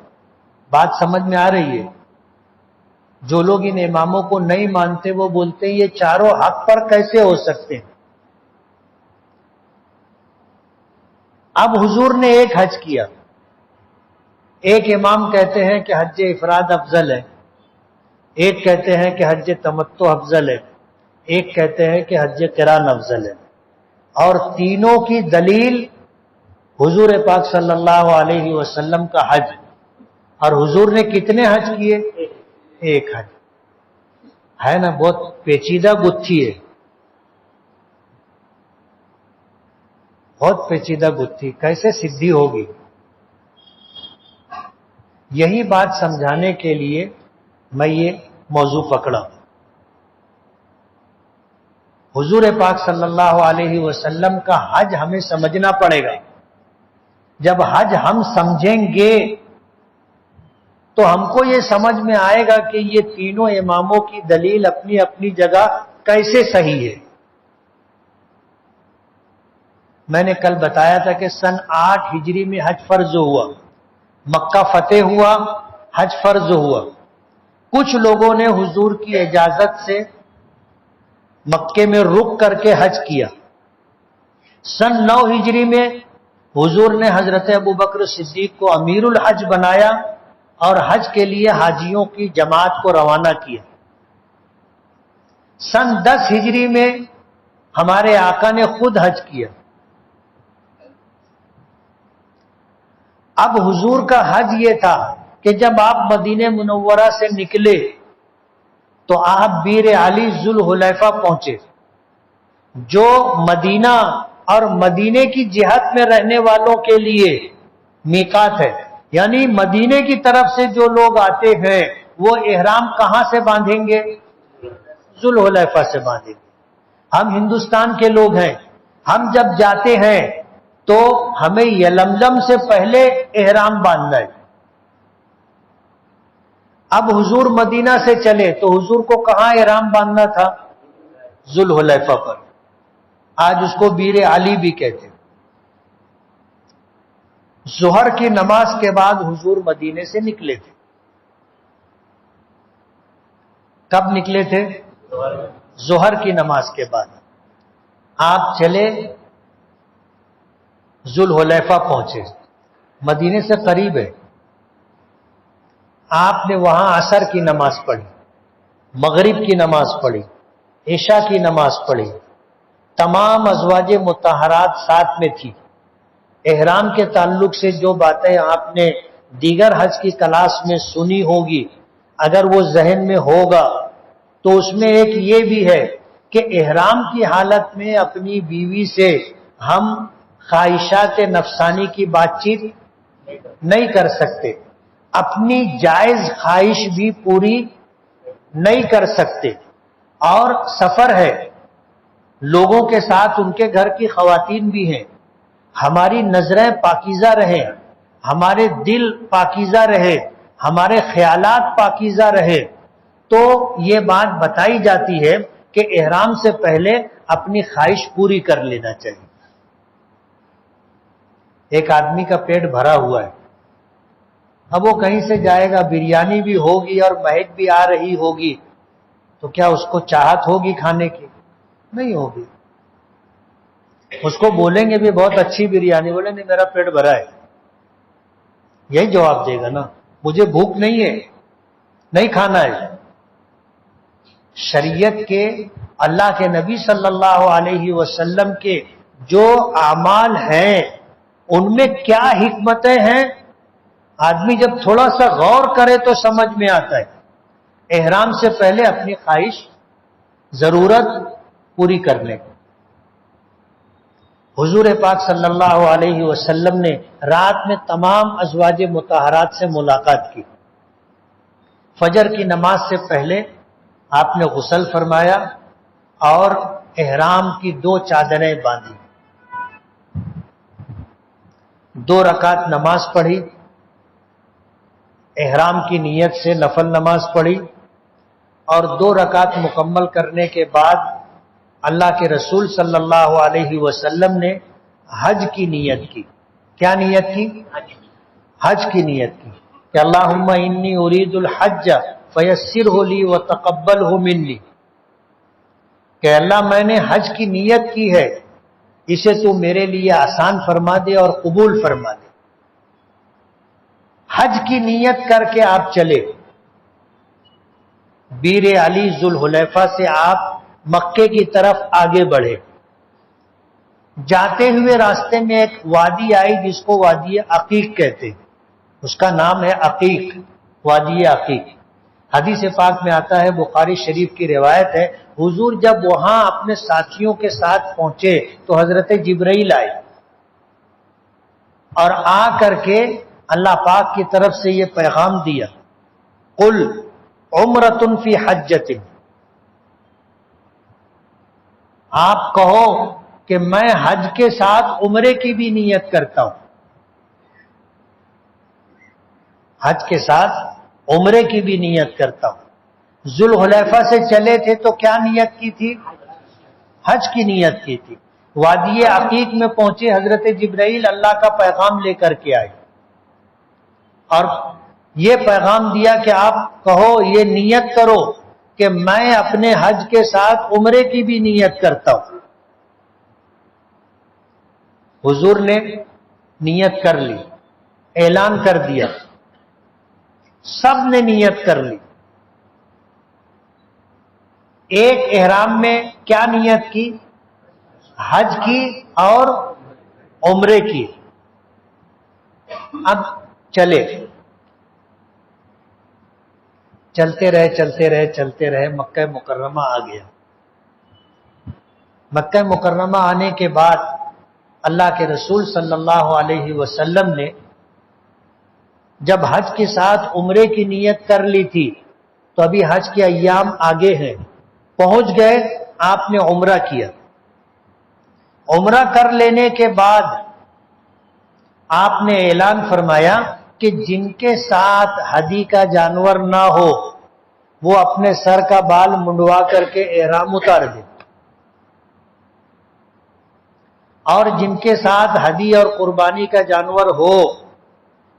بات سمجھ میں آ رہی ہے؟ جو لوگ ان اماموں کو نہیں مانتے وہ بولتے ہیں یہ چاروں حق پر کیسے ہو سکتے ہیں؟ اب حضور نے ایک حج کیا. ایک امام کہتے ہیں کہ حج افراد افضل ہے، ایک کہتے ہیں کہ حج تمتع افضل ہے، ایک کہتے ہیں کہ حج قران افضل ہے. اور تینوں کی دلیل حضور پاک صلی اللہ علیہ وسلم کا حج. اور حضور نے کتنے حج کیے؟ ایک حج. ہے نا بہت پیچیدہ گتھی ہے، بہت پیچیدہ گتھی. کیسے سدھی ہوگی؟ یہی بات سمجھانے کے لیے میں یہ موضوع پکڑا. حضور پاک صلی اللہ علیہ وسلم کا حج ہمیں سمجھنا پڑے گا. جب حج ہم سمجھیں گے تو ہم کو یہ سمجھ میں آئے گا کہ یہ تینوں اماموں کی دلیل اپنی اپنی جگہ کیسے صحیح ہے. میں نے کل بتایا تھا کہ سن 8 ہجری میں حج فرض ہوا، مکہ فتح ہوا، حج فرض ہوا. کچھ لوگوں نے حضور کی اجازت سے مکے میں رک کر کے حج کیا. سن 9 ہجری میں حضور نے حضرت ابوبکر صدیق کو امیر الحج بنایا اور حج کے لیے حاجیوں کی جماعت کو روانہ کیا. سن 10 ہجری میں ہمارے آقا نے خود حج کیا. اب حضور کا حج یہ تھا کہ جب آپ مدینہ منورہ سے نکلے تو آپ بیر علی ذوالحلیفہ پہنچے، جو مدینہ اور مدینے کی جہت میں رہنے والوں کے لیے میقات ہے. یعنی مدینے کی طرف سے جو لوگ آتے ہیں وہ احرام کہاں سے باندھیں گے؟ ذوالحلیفہ سے باندھیں گے. ہم ہندوستان کے لوگ ہیں، ہم جب جاتے ہیں تو ہمیں یلملم سے پہلے احرام باندھنا ہے. اب حضور مدینہ سے چلے تو حضور کو کہاں احرام باندھنا تھا؟ ذوالحلیفہ پر. آج اس کو بیر علی بھی کہتے. ظہر کی نماز کے بعد حضور مدینے سے نکلے تھے. کب نکلے تھے؟ ظہر کی نماز کے بعد. آپ چلے ذوالحلیفہ پہنچے، مدینے سے قریب ہے. آپ نے وہاں عصر کی نماز پڑھی، مغرب کی نماز پڑھی، عشاء کی نماز پڑھی، تمام ازواج مطہرات ساتھ میں تھی۔ احرام کے تعلق سے جو باتیں آپ نے دیگر حج کی کلاس میں سنی ہوگی، اگر وہ ذہن میں ہوگا تو اس میں ایک یہ بھی ہے کہ احرام کی حالت میں اپنی بیوی سے ہم خواہشات نفسانی کی بات چیت نہیں کر سکتے، اپنی جائز خواہش بھی پوری نہیں کر سکتے، اور سفر ہے، لوگوں کے ساتھ ان کے گھر کی خواتین بھی ہیں، ہماری نظریں پاکیزہ رہیں، ہمارے دل پاکیزہ رہے، ہمارے خیالات پاکیزہ رہے، تو یہ بات بتائی جاتی ہے کہ احرام سے پہلے اپنی خواہش پوری کر لینا چاہیے۔ ایک آدمی کا پیٹ بھرا ہوا ہے، اب وہ کہیں سے جائے گا، بریانی بھی ہوگی اور مہک بھی آ رہی ہوگی، تو کیا اس کو چاہت ہوگی کھانے کی؟ نہیں ہوگی۔ اس کو بولیں گے بھی بہت اچھی بریانی، بولیں نہیں میرا پیٹ بھرا ہے، یہی جواب دے گا نا، مجھے بھوک نہیں ہے، نہیں کھانا ہے۔ شریعت کے، اللہ کے نبی صلی اللہ علیہ وسلم کے جو اعمال ہیں ان میں کیا حکمتیں ہیں، آدمی جب تھوڑا سا غور کرے تو سمجھ میں آتا ہے۔ احرام سے پہلے اپنی خواہش، ضرورت پوری کرنے کو، حضور پاک صلی اللہ علیہ وسلم نے رات میں تمام ازواج مطہرات سے ملاقات کی۔ فجر کی نماز سے پہلے آپ نے غسل فرمایا اور احرام کی 2 چادریں باندھی، 2 رکعت نماز پڑھی، احرام کی نیت سے نفل نماز پڑھی، اور 2 رکعت مکمل کرنے کے بعد اللہ کے رسول صلی اللہ علیہ وسلم نے حج کی نیت کی۔ کیا نیت کی؟ حج کی نیت کی کہ اللہم انی ارید الحج فیسرہ لی وتقبلہ منی، کہ اللہ میں نے حج کی نیت کی ہے، اسے تو میرے لیے آسان فرما دے اور قبول فرما دے۔ حج کی نیت کر کے آپ چلے، بیر علی ذوالحلیفہ سے آپ مکے کی طرف آگے بڑھے۔ جاتے ہوئے راستے میں ایک وادی آئی جس کو وادی عقیق کہتے، اس کا نام ہے عقیق، وادی عقیق۔ حدیث پاک میں آتا ہے، بخاری شریف کی روایت ہے، حضور جب وہاں اپنے ساتھیوں کے ساتھ پہنچے تو حضرت جبرائیل آئے اور آ کر کے اللہ پاک کی طرف سے یہ پیغام دیا، قل عمرۃ فی حجۃ، آپ کہو کہ میں حج کے ساتھ عمرے کی بھی نیت کرتا ہوں، حج کے ساتھ عمرے کی بھی نیت کرتا ہوں۔ ذوالحلیفہ سے چلے تھے تو کیا نیت کی تھی؟ حج کی نیت کی تھی۔ وادی عقیق میں پہنچے، حضرت جبرائیل اللہ کا پیغام لے کر کے آئے اور یہ پیغام دیا کہ آپ کہو، یہ نیت کرو کہ میں اپنے حج کے ساتھ عمرے کی بھی نیت کرتا ہوں۔ حضور نے نیت کر لی، اعلان کر دیا، سب نے نیت کر لی۔ ایک احرام میں کیا نیت کی؟ حج کی اور عمرے کی۔ اب چلے، چلتے رہے، مکہ مکرمہ آ گیا۔ مکہ مکرمہ آنے کے بعد اللہ کے رسول صلی اللہ علیہ وسلم نے جب حج کے ساتھ عمرے کی نیت کر لی تھی تو ابھی حج کے ایام آگے ہیں، پہنچ گئے، آپ نے عمرہ کیا۔ عمرہ کر لینے کے بعد آپ نے اعلان فرمایا کہ جن کے ساتھ ہدی کا جانور نہ ہو وہ اپنے سر کا بال منڈوا کر کے احرام اتار دے، اور جن کے ساتھ ہدی اور قربانی کا جانور ہو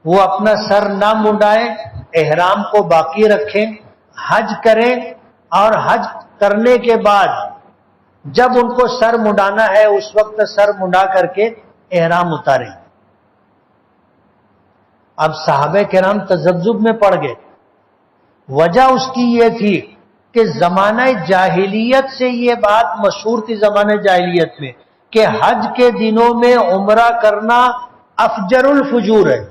وہ اپنا سر نہ منڈائیں، احرام کو باقی رکھیں، حج کریں، اور حج کرنے کے بعد جب ان کو سر منڈانا ہے اس وقت سر منڈا کر کے احرام اتاریں۔ اب صحابہ کرام تذبذب میں پڑ گئے، وجہ اس کی یہ تھی کہ زمانہ جاہلیت سے یہ بات مشہور تھی، زمانہ جاہلیت میں، کہ حج کے دنوں میں عمرہ کرنا افجر الفجور ہے،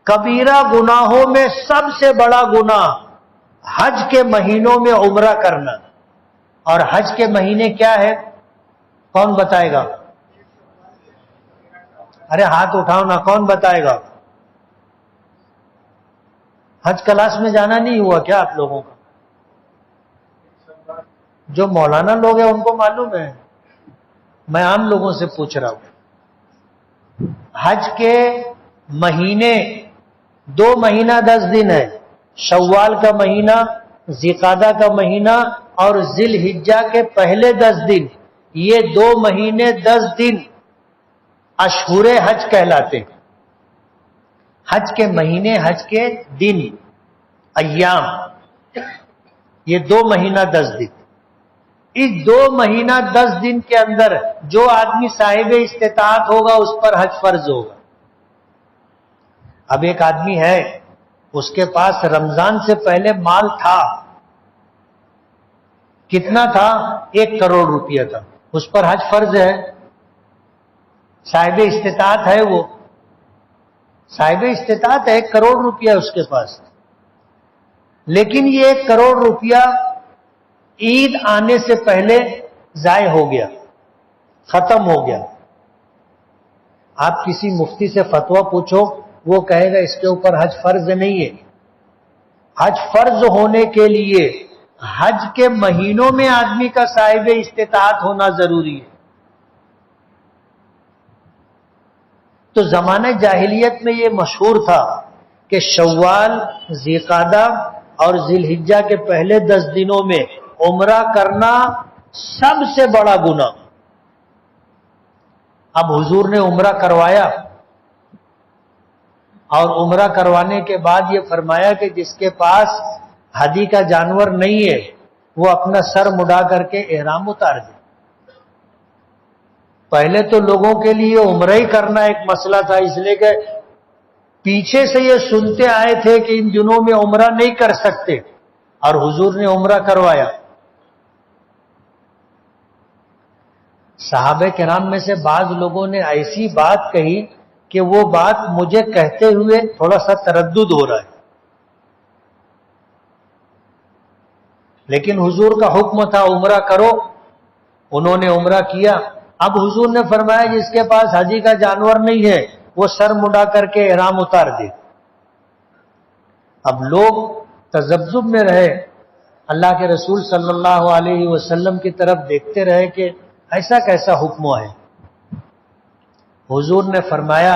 کبیرہ گناہوں میں سب سے بڑا گناہ حج کے مہینوں میں عمرہ کرنا۔ اور حج کے مہینے کیا ہے؟ کون بتائے گا؟ ارے ہاتھ اٹھاؤ نا، کون بتائے گا؟ حج کلاس میں جانا نہیں ہوا کیا آپ لوگوں کا؟ جو مولانا لوگ ہیں ان کو معلوم ہے، میں عام لوگوں سے پوچھ رہا ہوں۔ حج کے مہینے 2 مہینہ 10 دن ہے، شوال کا مہینہ، ذی-قعدہ کا مہینہ اور ذی الحجہ کے پہلے 10 دن، یہ 2 مہینے 10 دن اشہر حج کہلاتے ہیں۔ حج کے مہینے، حج کے دن، ایام، یہ 2 مہینہ 10 دن۔ اس 2 مہینہ 10 دن کے اندر جو آدمی صاحب استطاعت ہوگا اس پر حج فرض ہوگا۔ اب ایک آدمی ہے، اس کے پاس رمضان سے پہلے مال تھا، کتنا تھا؟ 1 کروڑ روپیہ تھا، اس پر حج فرض ہے، صاحب استطاعت ہے، وہ صاحب استطاعت ہے، 1 کروڑ روپیہ اس کے پاس، لیکن یہ 1 کروڑ روپیہ عید آنے سے پہلے ضائع ہو گیا، ختم ہو گیا۔ آپ کسی مفتی سے فتویٰ پوچھو، وہ کہے گا اس کے اوپر حج فرض نہیں ہے۔ حج فرض ہونے کے لیے حج کے مہینوں میں آدمی کا صاحب استطاعت ہونا ضروری ہے۔ تو زمانہ جاہلیت میں یہ مشہور تھا کہ شوال، ذی-قعدہ اور ذی الحجہ کے پہلے 10 دنوں میں عمرہ کرنا سب سے بڑا گناہ۔ اب حضور نے عمرہ کروایا، اور عمرہ کروانے کے بعد یہ فرمایا کہ جس کے پاس ہدی کا جانور نہیں ہے وہ اپنا سر مڈا کر کے احرام اتار دے۔ پہلے تو لوگوں کے لیے عمرہ ہی کرنا ایک مسئلہ تھا، اس لیے کہ پیچھے سے یہ سنتے آئے تھے کہ ان دنوں میں عمرہ نہیں کر سکتے، اور حضور نے عمرہ کروایا۔ صحابہ کرام میں سے بعض لوگوں نے ایسی بات کہی کہ وہ بات مجھے کہتے ہوئے تھوڑا سا تردد ہو رہا ہے، لیکن حضور کا حکم تھا عمرہ کرو، انہوں نے عمرہ کیا۔ اب حضور نے فرمایا جس کے پاس حجی کا جانور نہیں ہے وہ سر مڈا کر کے احرام اتار دے۔ اب لوگ تذبذب میں رہے، اللہ کے رسول صلی اللہ علیہ وسلم کی طرف دیکھتے رہے کہ ایسا کیسا حکم ہے۔ حضور نے فرمایا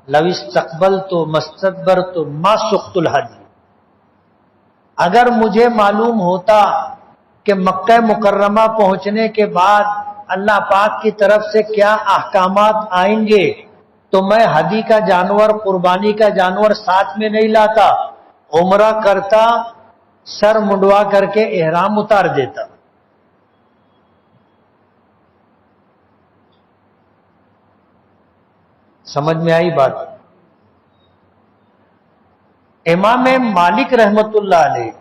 لو استقبلت مستدبرت ما سقت الحج، اگر مجھے معلوم ہوتا کہ مکہ مکرمہ پہنچنے کے بعد اللہ پاک کی طرف سے کیا احکامات آئیں گے تو میں ہدی کا جانور، قربانی کا جانور ساتھ میں نہیں لاتا، عمرہ کرتا، سر منڈوا کر کے احرام اتار دیتا۔ سمجھ میں آئی بات؟ امام مالک رحمت اللہ علیہ،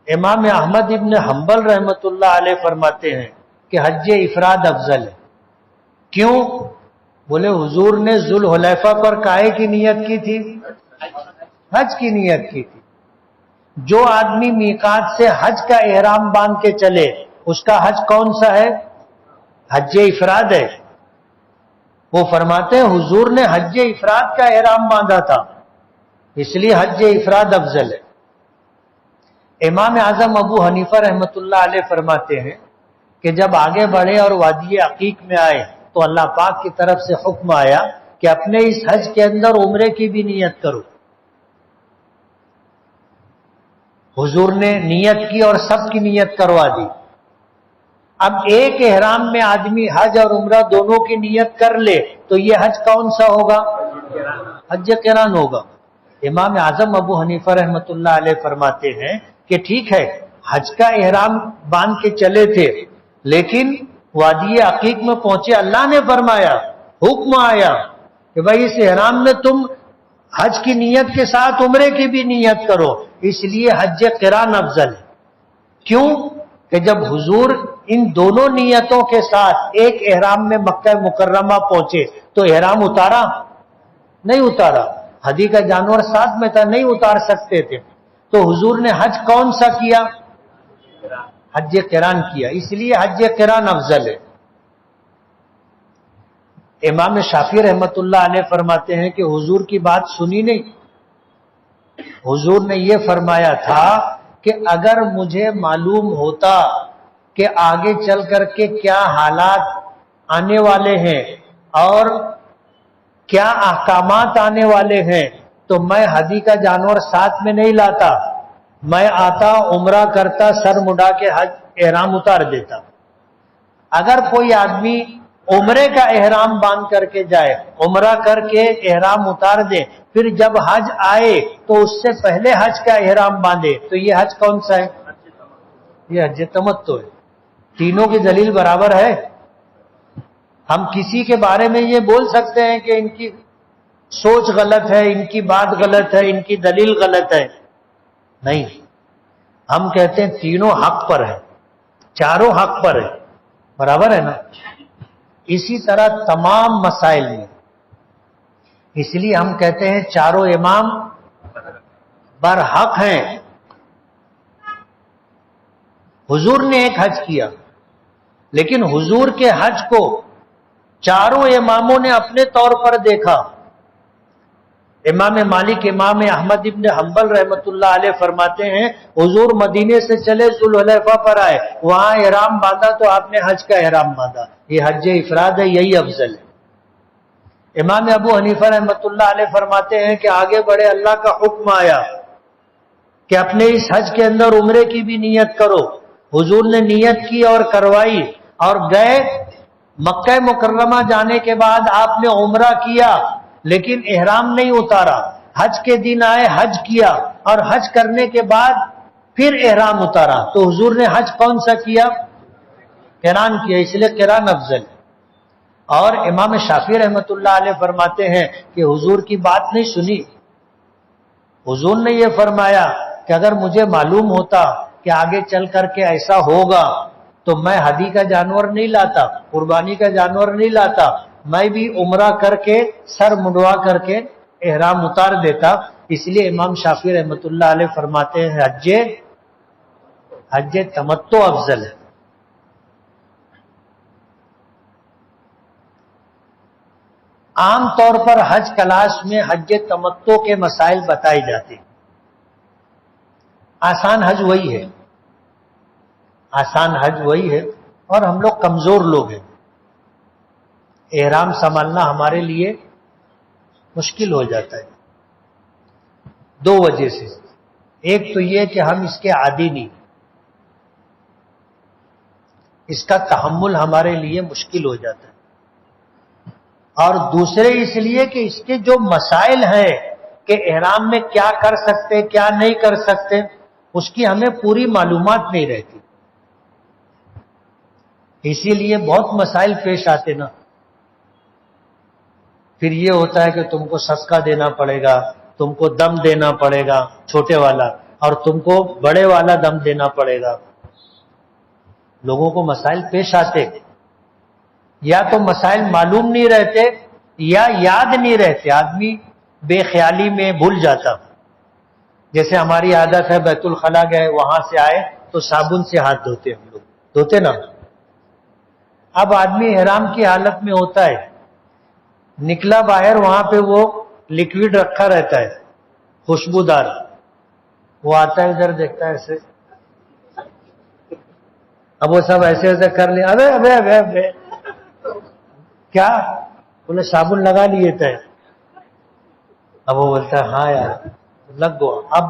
امام احمد ابن حنبل رحمت اللہ علیہ فرماتے ہیں کہ حج افراد افضل ہے۔ کیوں؟ بولے حضور نے ذوالحلیفہ پر کائے کی نیت کی تھی؟ حج کی نیت کی تھی۔ جو آدمی میقات سے حج کا احرام باندھ کے چلے اس کا حج کون سا ہے؟ حج افراد ہے۔ وہ فرماتے ہیں حضور نے حج افراد کا احرام باندھا تھا، اس لیے حج افراد افضل ہے۔ امام اعظم ابو حنیفہ رحمت اللہ علیہ فرماتے ہیں کہ جب آگے بڑھے اور وادی عقیق میں آئے تو اللہ پاک کی طرف سے حکم آیا کہ اپنے اس حج کے اندر عمرے کی بھی نیت کرو۔ حضور نے نیت کی اور سب کی نیت کروا دی۔ اب ایک احرام میں آدمی حج اور عمرہ دونوں کی نیت کر لے تو یہ حج کون سا ہوگا؟ حج قران ہوگا۔ امام اعظم ابو حنیفہ رحمت اللہ علیہ فرماتے ہیں کہ ٹھیک ہے حج کا احرام باندھ کے چلے تھے، لیکن وادی عقیق میں پہنچے، اللہ نے فرمایا، حکم آیا کہ بھائی اس احرام میں تم حج کی نیت کے ساتھ عمرے کی بھی نیت کرو، اس لیے حج قران افضل ہے. کیوں کہ جب حضور ان دونوں نیتوں کے ساتھ ایک احرام میں مکہ مکرمہ پہنچے تو احرام اتارا نہیں اتارا. ہدی کا جانور ساتھ میں تھا, نہیں اتار سکتے تھے, تو حضور نے حج کون سا کیا؟ حج قران کیا. اس لیے حج قران افضل ہے. امام شافعی رحمت اللہ علیہ فرماتے ہیں کہ حضور کی بات سنی نہیں. حضور نے یہ فرمایا تھا کہ اگر مجھے معلوم ہوتا کہ آگے چل کر کے کیا حالات آنے والے ہیں اور کیا احکامات آنے والے ہیں تو میں ہدی کا جانور ساتھ میں نہیں لاتا, میں آتا عمرہ کرتا, سر مڈا کے حج احرام اتار دیتا. اگر کوئی آدمی عمرے کا احرام باندھ کر کے جائے, عمرہ کر کے احرام اتار دے, پھر جب حج آئے تو اس سے پہلے حج کا احرام باندھے, تو یہ حج کون سا ہے؟ یہ حج تمتع ہے. تینوں کی دلیل برابر ہے. ہم کسی کے بارے میں یہ بول سکتے ہیں کہ ان کی سوچ غلط ہے, ان کی بات غلط ہے, ان کی دلیل غلط ہے؟ نہیں. ہم کہتے ہیں تینوں حق پر ہے, چاروں حق پر ہے, برابر ہے نا. اسی طرح تمام مسائل میں, اس لیے ہم کہتے ہیں چاروں امام برحق ہیں. حضور نے ایک حج کیا, لیکن حضور کے حج کو چاروں اماموں نے اپنے طور پر دیکھا. امام مالک, امام احمد ابن حنبل رحمت اللہ علیہ فرماتے ہیں حضور مدینے سے چلے ذوالحلیفہ پر آئے, وہاں احرام باندھا تو آپ نے حج کا احرام باندھا. یہ حج افراد ہے, یہی افضل ہے. امام ابو حنیفہ رحمت اللہ علیہ فرماتے ہیں کہ آگے بڑھے, اللہ کا حکم آیا کہ اپنے اس حج کے اندر عمرے کی بھی نیت کرو. حضور نے نیت کی اور کروائی اور گئے. مکہ مکرمہ جانے کے بعد آپ نے عمرہ کیا لیکن احرام نہیں اتارا. حج کے دن آئے, حج کیا, اور حج کرنے کے بعد پھر احرام اتارا. تو حضور نے حج کون سا کیا؟ قران کیا. اس لیے قران افضل ہے. اور امام شافعی رحمت اللہ علیہ فرماتے ہیں کہ حضور کی بات نہیں سنی. حضور نے یہ فرمایا کہ اگر مجھے معلوم ہوتا کہ آگے چل کر کے ایسا ہوگا تو میں ہدی کا جانور نہیں لاتا, قربانی کا جانور نہیں لاتا, میں بھی عمرہ کر کے سر منڈوا کر کے احرام اتار دیتا. اس لیے امام شافعی رحمت اللہ علیہ فرماتے ہیں حج تمتع افضل ہے. عام طور پر حج کلاس میں حج تمتع کے مسائل بتائے جاتے ہیں. آسان حج وہی ہے, آسان حج وہی ہے, اور ہم لوگ کمزور لوگ ہیں. احرام سنبھالنا ہمارے لیے مشکل ہو جاتا ہے دو وجہ سے. ایک تو یہ کہ ہم اس کے عادی نہیں, اس کا تحمل ہمارے لیے مشکل ہو جاتا ہے. اور دوسرے اس لیے کہ اس کے جو مسائل ہیں کہ احرام میں کیا کر سکتے کیا نہیں کر سکتے, اس کی ہمیں پوری معلومات نہیں رہتی. اسی لیے بہت مسائل پیش آتے نا. پھر یہ ہوتا ہے کہ تم کو صدقہ دینا پڑے گا, تم کو دم دینا پڑے گا چھوٹے والا, اور تم کو بڑے والا دم دینا پڑے گا. لوگوں کو مسائل پیش آتے, یا تو مسائل معلوم نہیں رہتے یا یاد نہیں رہتے, آدمی بے خیالی میں بھول جاتا. جیسے ہماری عادت ہے بیت الخلا گئے, وہاں سے آئے تو صابن سے ہاتھ دھوتے, ہم لوگ دھوتے نا. اب آدمی احرام کی حالت میں ہوتا ہے, نکلا باہر, وہاں پہ وہ لکوڈ رکھا رہتا ہے خوشبودار, وہ آتا ہے ادھر دیکھتا ہے ایسے, اب وہ سب ایسے ایسے کر لیا, ابے ابے ابے ابے کیا بولے صابن لگا لیے تھے. اب وہ بولتا ہے ہاں یار لگ گو. اب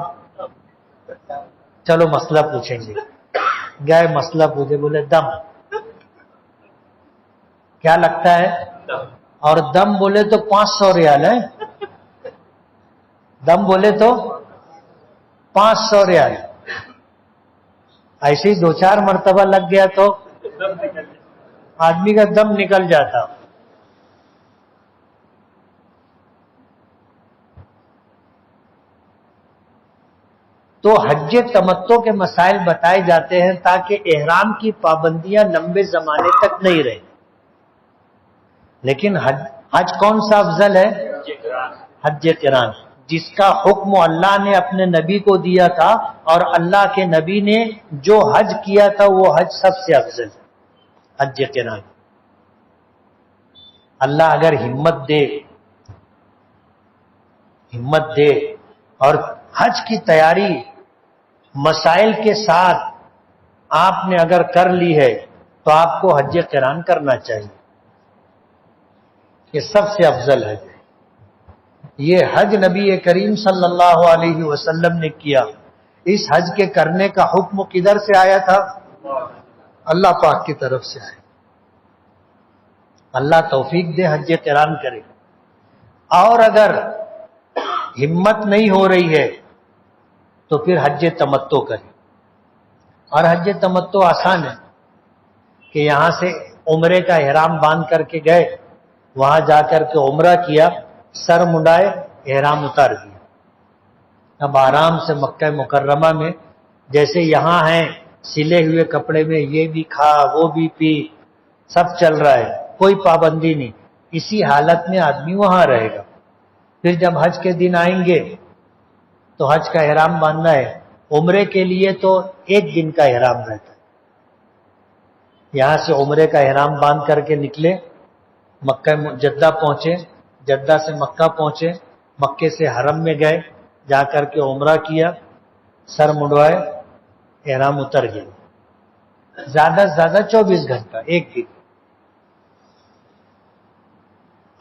چلو مسئلہ پوچھیں گے. گئے مسئلہ پوچھے, بولے دم کیا لگتا ہے, اور دم بولے تو 500 ریال ہے. دم بولے تو 500 ریال. ایسے ہی 2-4 مرتبہ لگ گیا تو آدمی کا دم نکل جاتا. تو حج تمتع کے مسائل بتائے جاتے ہیں تاکہ احرام کی پابندیاں لمبے زمانے تک نہیں رہیں. لیکن حج کون سا افضل ہے؟ حج قران، جس کا حکم اللہ نے اپنے نبی کو دیا تھا، اور اللہ کے نبی نے جو حج کیا تھا وہ حج سب سے افضل ہے، حج قران. اللہ اگر ہمت دے اور حج کی تیاری مسائل کے ساتھ آپ نے اگر کر لی ہے تو آپ کو حج قران کرنا چاہیے. یہ سب سے افضل حج ہے. یہ حج نبی کریم صلی اللہ علیہ وسلم نے کیا. اس حج کے کرنے کا حکم کدھر سے آیا تھا؟ اللہ پاک کی طرف سے آیا. اللہ توفیق دے حج قران کرے. اور اگر ہمت نہیں ہو رہی ہے تو پھر حج تمتع کرے. اور حج تمتع آسان ہے کہ یہاں سے عمرے کا احرام باندھ کر کے گئے، وہاں جا کر کے عمرہ کیا، سر منڈائے، احرام اتار دیا. اب آرام سے مکہ مکرمہ میں جیسے یہاں ہیں سلے ہوئے کپڑے میں یہ بھی کھا وہ بھی پی، سب چل رہا ہے، کوئی پابندی نہیں. اسی حالت میں آدمی وہاں رہے گا. پھر جب حج کے دن آئیں گے تو حج کا احرام باندھنا ہے. عمرے کے لیے تو ایک دن کا احرام رہتا ہے. یہاں سے عمرے کا احرام باندھ کر کے نکلے، مکہ جدہ پہنچے، جدہ سے مکہ پہنچے، مکے سے حرم میں گئے، جا کر کے عمرہ کیا، سر منڈوائے، احرام اتر گیا. زیادہ سے زیادہ 24 گھنٹہ، ایک دن.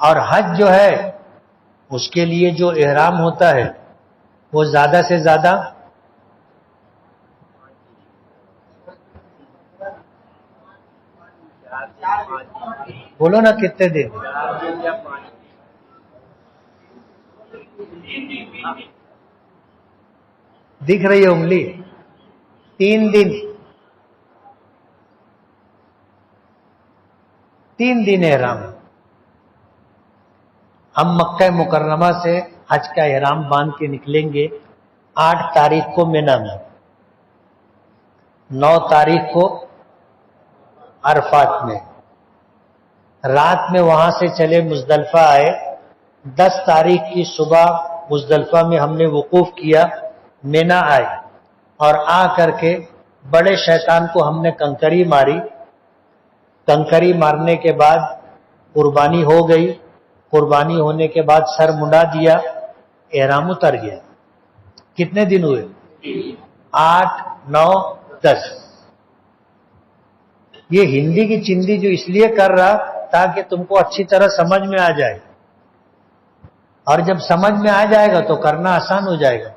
اور حج جو ہے اس کے لیے جو احرام ہوتا ہے وہ زیادہ سے زیادہ بولو نا کتنے دن؟ دکھ رہی ہے انگلی؟ 3 دن. 3 دن احرام. ہم مکہ مکرمہ سے حج کا احرام باندھ کے نکلیں گے 8 تاریخ کو مینا میں، 9 تاریخ کو عرفات میں، رات میں وہاں سے چلے مزدلفہ آئے. 10 تاریخ کی صبح مزدلفہ میں ہم نے وقوف کیا، مینا آئے، اور آ کر کے بڑے شیطان کو ہم نے کنکری ماری. کنکری مارنے کے بعد قربانی ہو گئی. قربانی ہونے کے بعد سر منڈا دیا، احرام اتر گیا. کتنے دن ہوئے؟ 8 9 10. یہ ہندی کی چندی جو اس لیے کر رہا تاکہ تم کو اچھی طرح سمجھ میں آ جائے، اور جب سمجھ میں آ جائے گا تو کرنا آسان ہو جائے گا.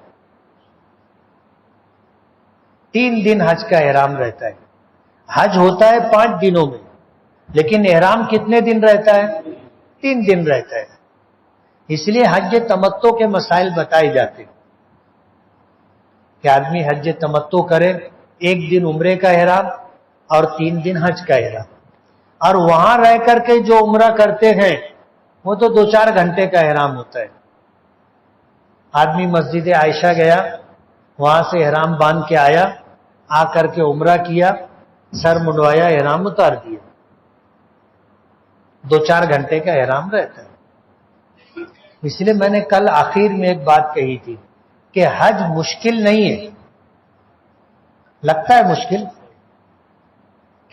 3 دن حج کا احرام رہتا ہے. حج ہوتا ہے 5 دنوں میں، لیکن احرام کتنے دن رہتا ہے؟ 3 دن رہتا ہے. اس لیے حج تمتع کے مسائل بتائے جاتے ہیں کہ آدمی حج تمتع کرے، 1 دن عمرے کا احرام اور 3 دن حج کا احرام. اور وہاں رہ کر کے جو عمرہ کرتے ہیں وہ تو 2-4 گھنٹے کا احرام ہوتا ہے. آدمی مسجد عائشہ گیا، وہاں سے احرام باندھ کے آیا، آ کر کے عمرہ کیا، سر منڈوایا، احرام اتار دیا. 2-4 گھنٹے کا احرام رہتا ہے. اس لیے میں نے کل آخر میں ایک بات کہی تھی کہ حج مشکل نہیں ہے. لگتا ہے مشکل؟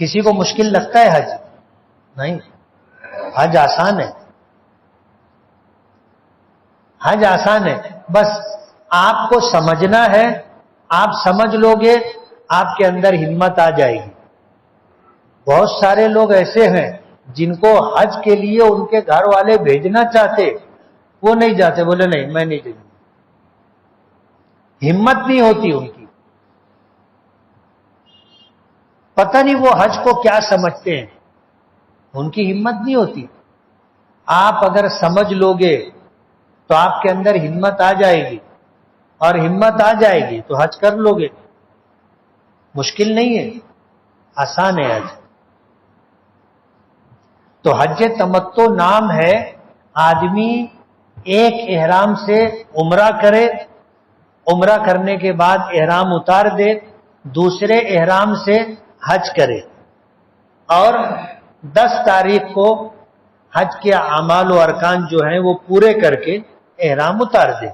کسی کو مشکل لگتا ہے حج؟ نہیں، حج آسان ہے. حج آسان ہے، بس آپ کو سمجھنا ہے. آپ سمجھ لو گے آپ کے اندر ہمت آ جائے گی. بہت سارے لوگ ایسے ہیں جن کو حج کے لیے ان کے گھر والے بھیجنا چاہتے، وہ نہیں جاتے، بولے نہیں میں نہیں جاؤں. ہمت نہیں ہوتی ان کی. پتہ نہیں وہ حج کو کیا سمجھتے ہیں، ان کی ہمت نہیں ہوتی. آپ اگر سمجھ لو گے تو آپ کے اندر ہمت آ جائے گی، اور ہمت آ جائے گی تو حج کر لو گے. مشکل نہیں ہے، آسان ہے حج. تو حج تمتع نام ہے، آدمی ایک احرام سے عمرہ کرے عمرہ کرنے کے بعد احرام اتار دے، دوسرے احرام سے حج کرے، اور 10 تاریخ کو حج کے اعمال و ارکان جو ہیں وہ پورے کر کے احرام اتار دے.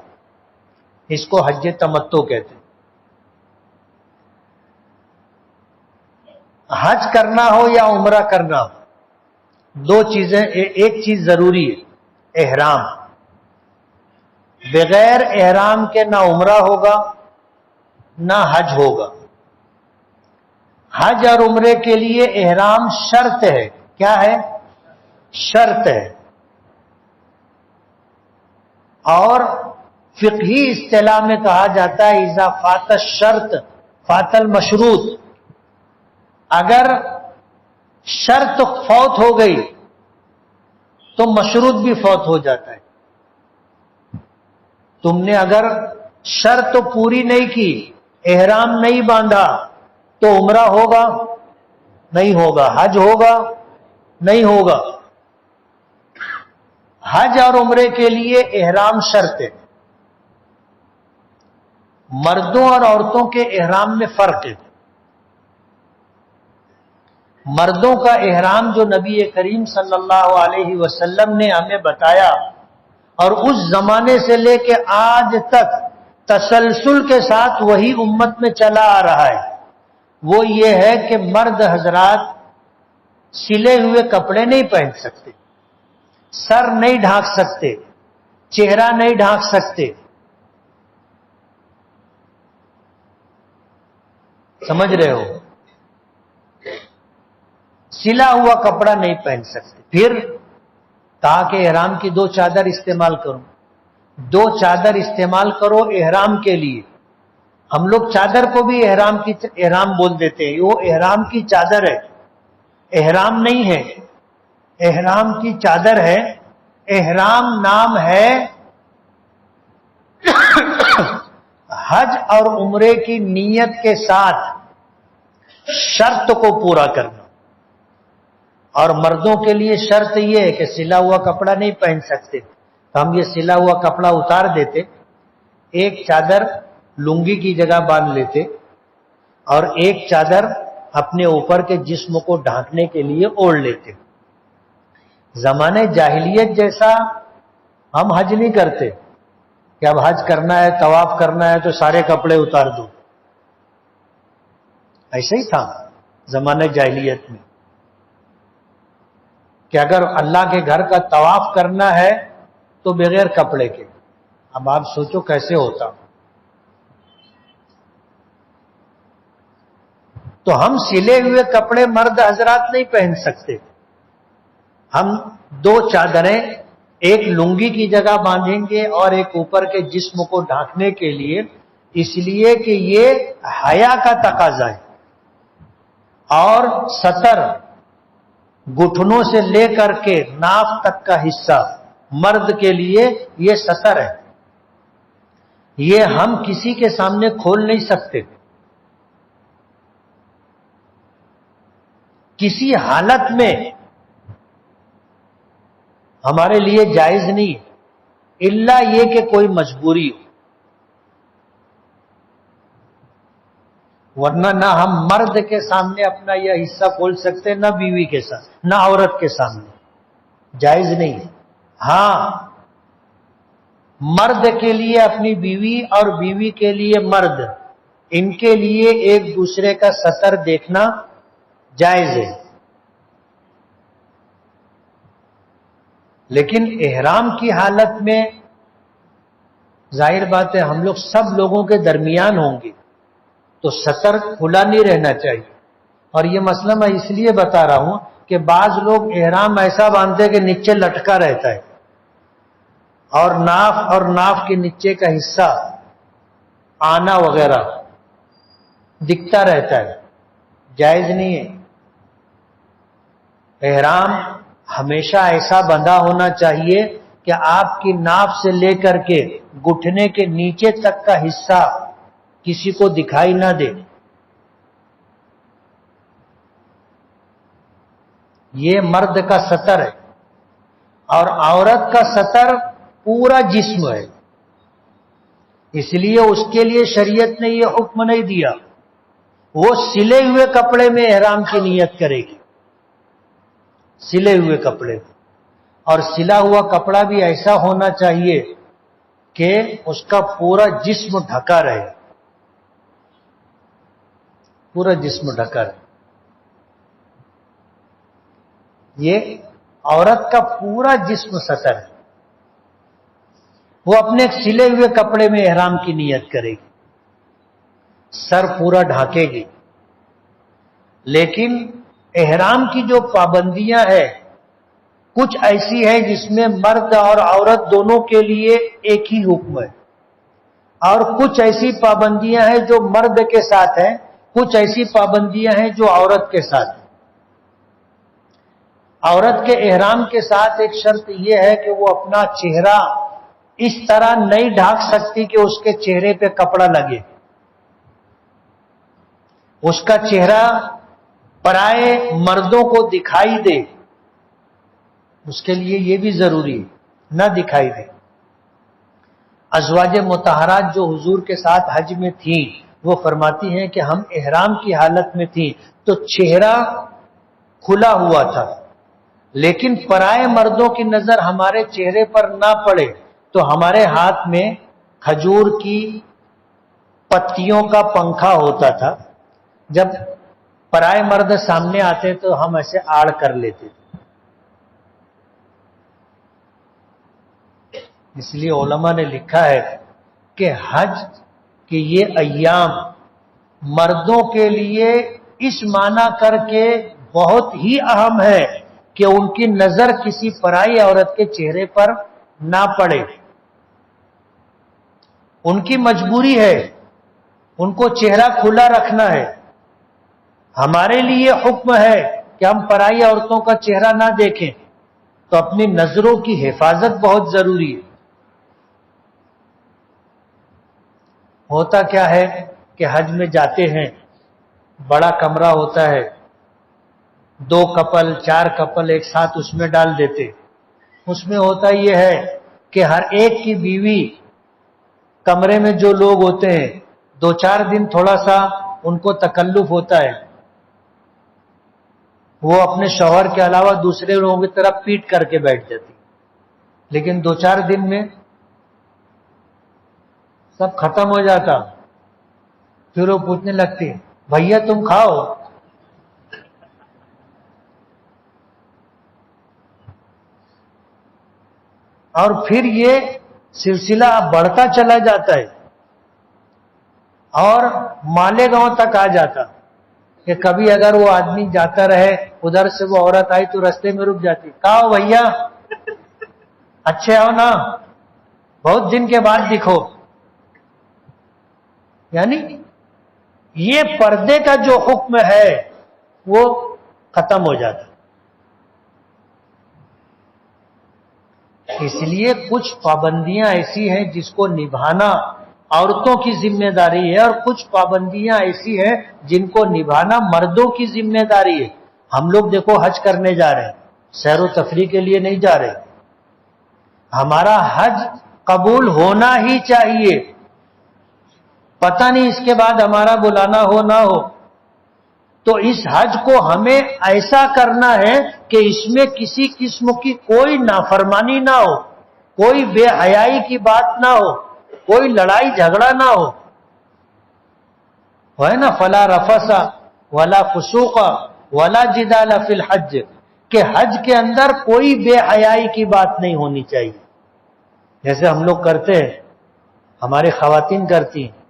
اس کو حج تمتع کہتے ہیں. حج کرنا ہو یا عمرہ کرنا ہو، دو چیزیں، ایک چیز ضروری ہے، احرام. بغیر احرام کے نہ عمرہ ہوگا نہ حج ہوگا. حج اور عمرے کے لیے احرام شرط ہے. کیا ہے؟ شرط ہے. اور فقہی اصطلاح میں کہا جاتا ہے اذا فات الشرط فات المشروط. اگر شرط فوت ہو گئی تو مشروط بھی فوت ہو جاتا ہے. تم نے اگر شرط پوری نہیں کی، احرام نہیں باندھا، تو عمرہ ہوگا؟ نہیں ہوگا. حج ہوگا؟ نہیں ہوگا. حج اور عمرے کے لیے احرام شرط ہے. مردوں اور عورتوں کے احرام میں فرق ہے. مردوں کا احرام جو نبی کریم صلی اللہ علیہ وسلم نے ہمیں بتایا اور اس زمانے سے لے کے آج تک تسلسل کے ساتھ وہی امت میں چلا آ رہا ہے، وہ یہ ہے کہ مرد حضرات سلے ہوئے کپڑے نہیں پہن سکتے، سر نہیں ڈھانک سکتے، چہرہ نہیں ڈھانک سکتے. سمجھ رہے ہو؟ سلا ہوا کپڑا نہیں پہن سکتے. پھر کہا کہ احرام کی 2 چادر استعمال کرو. 2 چادر استعمال کرو احرام کے لیے. ہم لوگ چادر کو بھی احرام بول دیتے ہیں. وہ احرام کی چادر ہے، احرام نہیں ہے. احرام کی چادر ہے. احرام نام ہے حج اور عمرے کی نیت کے ساتھ شرط کو پورا کرنا. اور مردوں کے لیے شرط یہ ہے کہ سلا ہوا کپڑا نہیں پہن سکتے. تو ہم یہ سلا ہوا کپڑا اتار دیتے، ایک چادر لنگی کی جگہ باندھ لیتے اور ایک چادر اپنے اوپر کے جسم کو ڈھانکنے کے لیے اوڑھ لیتے. زمانے جاہلیت جیسا ہم حج نہیں کرتے کہ اب حج کرنا ہے، طواف کرنا ہے تو سارے کپڑے اتار دو. ایسا ہی تھا زمانے جاہلیت میں کہ اگر اللہ کے گھر کا طواف کرنا ہے تو بغیر کپڑے کے. اب آپ سوچو کیسے ہوتا. تو ہم سلے ہوئے کپڑے مرد حضرات نہیں پہن سکتے. ہم 2 چادریں، ایک لنگی کی جگہ باندھیں گے اور ایک اوپر کے جسم کو ڈھانکنے کے لیے، اس لیے کہ یہ حیا کا تقاضا ہے. اور ستر گھٹنوں سے لے کر کے ناف تک کا حصہ مرد کے لیے یہ ستر ہے. یہ ہم کسی کے سامنے کھول نہیں سکتے، کسی حالت میں ہمارے لیے جائز نہیں، الا یہ کہ کوئی مجبوری ہو. ورنہ نہ ہم مرد کے سامنے اپنا یہ حصہ کھول سکتے، نہ بیوی کے ساتھ، نہ عورت کے سامنے. جائز نہیں. ہاں، مرد کے لیے اپنی بیوی اور بیوی کے لیے مرد، ان کے لیے ایک دوسرے کا ستر دیکھنا جائز ہے. لیکن احرام کی حالت میں ظاہر بات ہے ہم لوگ سب لوگوں کے درمیان ہوں گے تو ستر کھلا نہیں رہنا چاہیے. اور یہ مسئلہ میں اس لیے بتا رہا ہوں کہ بعض لوگ احرام ایسا باندھتے کہ نیچے لٹکا رہتا ہے اور ناف کے نیچے کا حصہ آنا وغیرہ دکھتا رہتا ہے. جائز نہیں ہے. احرام ہمیشہ ایسا بندھا ہونا چاہیے کہ آپ کی ناف سے لے کر کے گھٹنے کے نیچے تک کا حصہ کسی کو دکھائی نہ دے. یہ مرد کا ستر ہے. اور عورت کا ستر پورا جسم ہے. اس لیے اس کے لیے شریعت نے یہ حکم نہیں دیا، وہ سلے ہوئے کپڑے میں احرام کی نیت کرے گی، سلے ہوئے کپڑے میں، اور سلا ہوا کپڑا بھی ایسا ہونا چاہیے کہ اس کا پورا جسم ڈھکا رہے، پورا جسم ڈھکا رہے۔ یہ عورت کا پورا جسم ستر ہے، وہ اپنے سلے ہوئے کپڑے میں احرام کی نیت کرے گی، سر پورا ڈھانکے گی۔ لیکن احرام کی جو پابندیاں ہیں کچھ ایسی ہے جس میں مرد اور عورت دونوں کے لیے ایک ہی حکم ہے، اور کچھ ایسی پابندیاں ہیں جو مرد کے ساتھ ہیں، کچھ ایسی پابندیاں ہیں جو عورت کے ساتھ ہیں۔ عورت کے احرام کے ساتھ ایک شرط یہ ہے کہ وہ اپنا چہرہ اس طرح نہیں ڈھانک سکتی کہ اس کے چہرے پہ کپڑا لگے، اس کا چہرہ پرائے مردوں کو دکھائی دے، اس کے لیے یہ بھی ضروری ہے نہ دکھائی دے۔ ازواج مطہرات جو حضور کے ساتھ حج میں تھیں وہ فرماتی ہیں کہ ہم احرام کی حالت میں تھیں تو چہرہ کھلا ہوا تھا، لیکن پرائے مردوں کی نظر ہمارے چہرے پر نہ پڑے تو ہمارے ہاتھ میں کھجور کی پتیوں کا پنکھا ہوتا تھا، جب پرائے مرد سامنے آتے تو ہم ایسے آڑ کر لیتے تھے۔ اس لیے علماء نے لکھا ہے کہ حج کے یہ ایام مردوں کے لیے اس معنی کر کے بہت ہی اہم ہے کہ ان کی نظر کسی پرائی عورت کے چہرے پر نہ پڑے، ان کی مجبوری ہے، ان کو چہرہ کھلا رکھنا ہے۔ ہمارے لیے حکم ہے کہ ہم پرائی عورتوں کا چہرہ نہ دیکھیں، تو اپنی نظروں کی حفاظت بہت ضروری ہے۔ ہوتا کیا ہے کہ حج میں جاتے ہیں، بڑا کمرہ ہوتا ہے، 2 کپل 4 کپل ایک ساتھ اس میں ڈال دیتے، اس میں ہوتا یہ ہے کہ ہر ایک کی بیوی، کمرے میں جو لوگ ہوتے ہیں 2-4 دن تھوڑا سا ان کو تکلف ہوتا ہے، وہ اپنے شوہر کے علاوہ دوسرے لوگوں کی طرف پیٹ کر کے بیٹھ جاتی، لیکن 2-4 دن میں سب ختم ہو جاتا، پھر وہ پوچھنے لگتی بھیا تم کھاؤ، اور پھر یہ سلسلہ بڑھتا چلا جاتا ہے اور مالیگاؤں تک آ جاتا کہ کبھی اگر وہ آدمی جاتا رہے ادھر سے وہ عورت آئی تو رستے میں رک جاتی، کہو بھیا اچھے آؤ نا، بہت دن کے بعد دکھو۔ یعنی یہ پردے کا جو حکم ہے وہ ختم ہو جاتا۔ اس لیے کچھ پابندیاں ایسی ہیں جس کو نبھانا عورتوں کی ذمہ داری ہے، اور کچھ پابندیاں ایسی ہیں جن کو نبھانا مردوں کی ذمہ داری ہے۔ ہم لوگ دیکھو حج کرنے جا رہے ہیں، سیر و تفریح کے لیے نہیں جا رہے، ہمارا حج قبول ہونا ہی چاہیے، پتہ نہیں اس کے بعد ہمارا بلانا ہو نہ ہو، تو اس حج کو ہمیں ایسا کرنا ہے کہ اس میں کسی قسم کی کوئی نافرمانی نہ ہو، کوئی بے حیائی کی بات نہ ہو، کوئی لڑائی جھگڑا نہ ہو، ہے نا، فلا رفث ولا فسوق ولا جدال فی الحج، کہ حج کے اندر کوئی بے حیائی کی بات نہیں ہونی چاہیے، جیسے ہم لوگ کرتے ہیں، ہماری خواتین کرتی ہیں،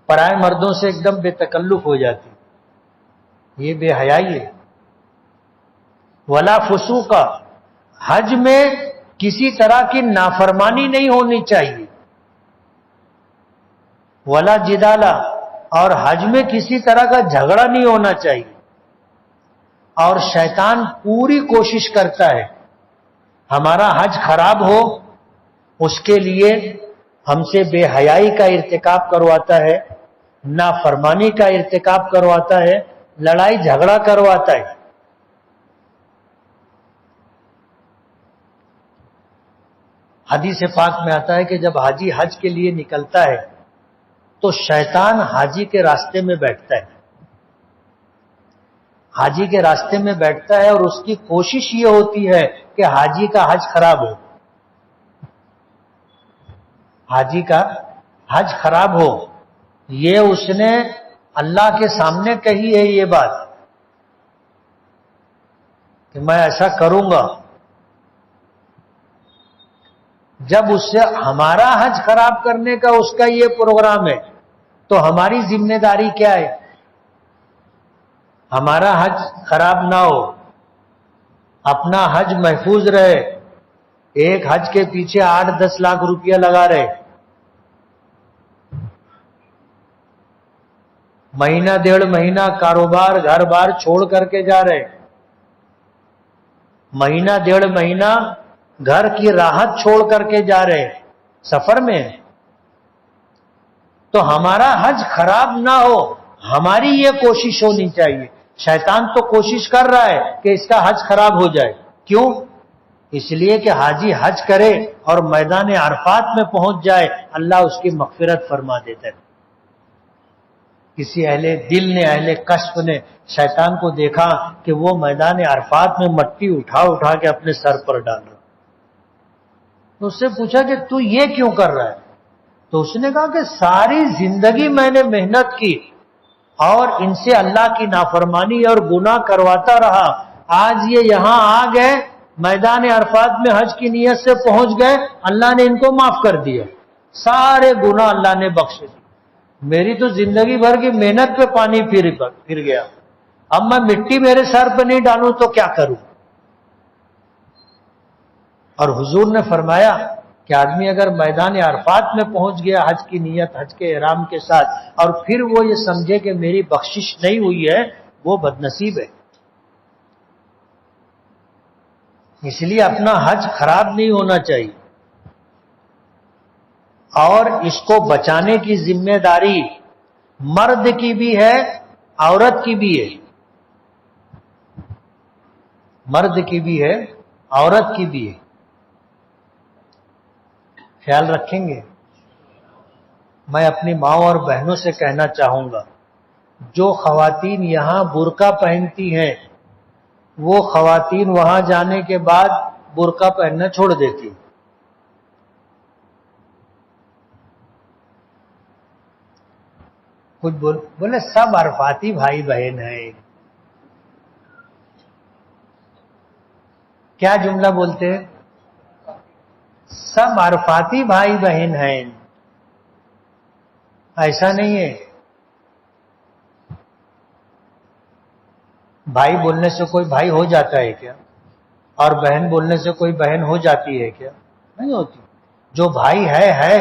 پرائے مردوں سے ایک دم بے تکلف ہو جاتی، یہ بے حیائی ہے۔ ولا فسوق، حج میں کسی طرح کی نافرمانی نہیں ہونی چاہیے، ولا جدالا، اور حج میں کسی طرح کا جھگڑا نہیں ہونا چاہیے، اور شیطان پوری کوشش کرتا ہے ہمارا حج خراب ہو، اس کے لیے ہم سے بے حیائی کا ارتکاب کرواتا ہے، نافرمانی کا ارتکاب کرواتا ہے، لڑائی جھگڑا کرواتا ہے۔ حدیث پاک میں آتا ہے کہ جب حاجی حج کے لیے نکلتا ہے تو شیطان حاجی کے راستے میں بیٹھتا ہے، حاجی کے راستے میں بیٹھتا ہے، اور اس کی کوشش یہ ہوتی ہے کہ حاجی کا حج خراب ہو، حاجی کا حج خراب ہو۔ یہ اس نے اللہ کے سامنے کہی ہے یہ بات کہ میں ایسا کروں گا۔ جب اس سے ہمارا حج خراب کرنے کا اس کا یہ پروگرام ہے تو ہماری ذمہ داری کیا ہے؟ ہمارا حج خراب نہ ہو، اپنا حج محفوظ رہے۔ ایک حج کے پیچھے 8-10 لاکھ روپیہ لگا رہے، مہینہ 1.5 مہینہ کاروبار گھر بار چھوڑ کر کے جا رہے، مہینہ 1.5 مہینہ گھر کی راحت چھوڑ کر کے جا رہے سفر میں، تو ہمارا حج خراب نہ ہو، ہماری یہ کوشش ہونی چاہیے۔ شیطان تو کوشش کر رہا ہے کہ اس کا حج خراب ہو جائے، کیوں؟ اس لیے کہ حاجی حج کرے اور میدان عرفات میں پہنچ جائے، اللہ اس کی مغفرت فرما دیتا ہے۔ کسی اہل دل نے، اہل کشف نے شیطان کو دیکھا کہ وہ میدان عرفات میں مٹی اٹھا اٹھا کے اپنے سر پر ڈال رہا، تو اس سے پوچھا کہ تو یہ کیوں کر رہا ہے؟ تو اس نے کہا کہ ساری زندگی میں نے محنت کی اور ان سے اللہ کی نافرمانی اور گناہ کرواتا رہا، آج یہ یہاں آ گئے، میدان عرفات میں حج کی نیت سے پہنچ گئے، اللہ نے ان کو معاف کر دیا، سارے گناہ اللہ نے بخش دیے، میری تو زندگی بھر کی محنت پہ پانی پھر گیا، اب میں مٹی میرے سر پہ نہیں ڈالوں تو کیا کروں؟ اور حضور نے فرمایا کہ آدمی اگر میدان عرفات میں پہنچ گیا حج کی نیت، حج کے احرام کے ساتھ، اور پھر وہ یہ سمجھے کہ میری بخشش نہیں ہوئی ہے، وہ بدنصیب ہے۔ اس لیے اپنا حج خراب نہیں ہونا چاہیے، اور اس کو بچانے کی ذمہ داری مرد کی بھی ہے، عورت کی بھی ہے، مرد کی بھی ہے، عورت کی بھی ہے۔ خیال رکھیں گے؟ میں اپنی ماں اور بہنوں سے کہنا چاہوں گا، جو خواتین یہاں برقع پہنتی ہیں وہ خواتین وہاں جانے کے بعد برقع پہننا چھوڑ دیتی، کچھ بولے سب عرفاتی بھائی بہن ہیں، کیا جملہ بولتے ہیں؟ سب عرفاتی بھائی بہن ہیں، ایسا نہیں ہے۔ بھائی بولنے سے کوئی بھائی ہو جاتا ہے کیا؟ اور بہن بولنے سے کوئی بہن ہو جاتی ہے کیا؟ نہیں ہوتی۔ جو بھائی ہے،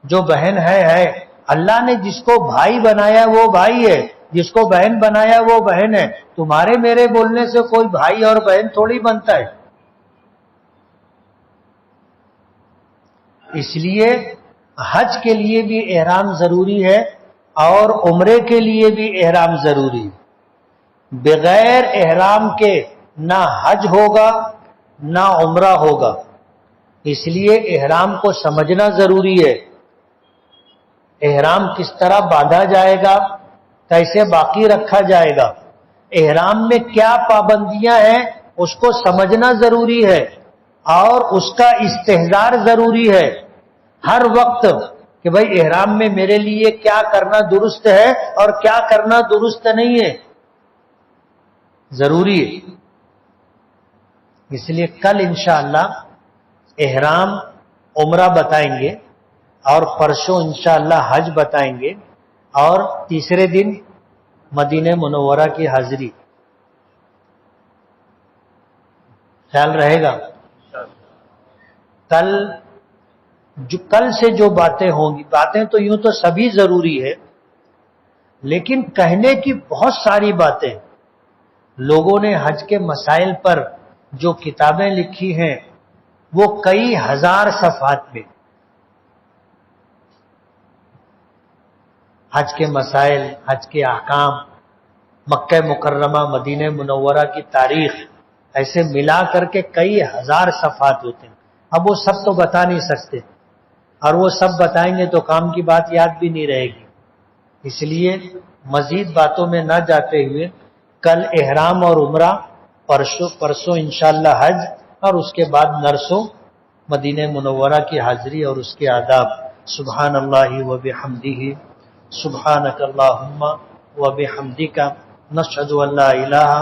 جو بہن ہے، اللہ نے جس کو بھائی بنایا وہ بھائی ہے، جس کو بہن بنایا وہ بہن ہے۔ تمہارے میرے بولنے سے کوئی بھائی اور بہن تھوڑی بنتا ہے۔ اس لیے حج کے لیے بھی احرام ضروری ہے اور عمرے کے لیے بھی احرام ضروری ہے۔ بغیر احرام کے نہ حج ہوگا نہ عمرہ ہوگا، اس لیے احرام کو سمجھنا ضروری ہے۔ احرام کس طرح باندھا جائے گا، کیسے باقی رکھا جائے گا، احرام میں کیا پابندیاں ہیں، اس کو سمجھنا ضروری ہے، اور اس کا استحضار ضروری ہے ہر وقت کہ بھئی احرام میں میرے لیے کیا کرنا درست ہے اور کیا کرنا درست نہیں ہے، ضروری ہے۔ اس لیے کل انشاءاللہ احرام عمرہ بتائیں گے، اور پرسوں انشاءاللہ حج بتائیں گے، اور تیسرے دن مدینہ منورہ کی حاضری۔ خیال رہے گا؟ کل سے جو باتیں ہوں گی، باتیں تو یوں تو سبھی ضروری ہے، لیکن کہنے کی بہت ساری باتیں، لوگوں نے حج کے مسائل پر جو کتابیں لکھی ہیں وہ کئی ہزار صفحات میں، حج کے مسائل، حج کے احکام، مکہ مکرمہ مدینہ منورہ کی تاریخ، ایسے ملا کر کے کئی ہزار صفحات ہوتے ہیں، اب وہ سب تو بتا نہیں سکتے، اور وہ سب بتائیں گے تو کام کی بات یاد بھی نہیں رہے گی. اس لیے مزید باتوں میں نہ جاتے ہوئے کل احرام اور عمرہ، پرسوں انشاءاللہ حج، اور اس کے بعد نرسوں مدینہ منورہ کی حاضری اور اس کے آداب. سبحان اللہ و بحمدہ، سبحانک اللہم و بحمدک، نشہد ان لا الہ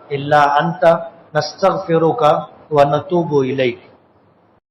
الا انت، نستغفرک و نتوب الیک.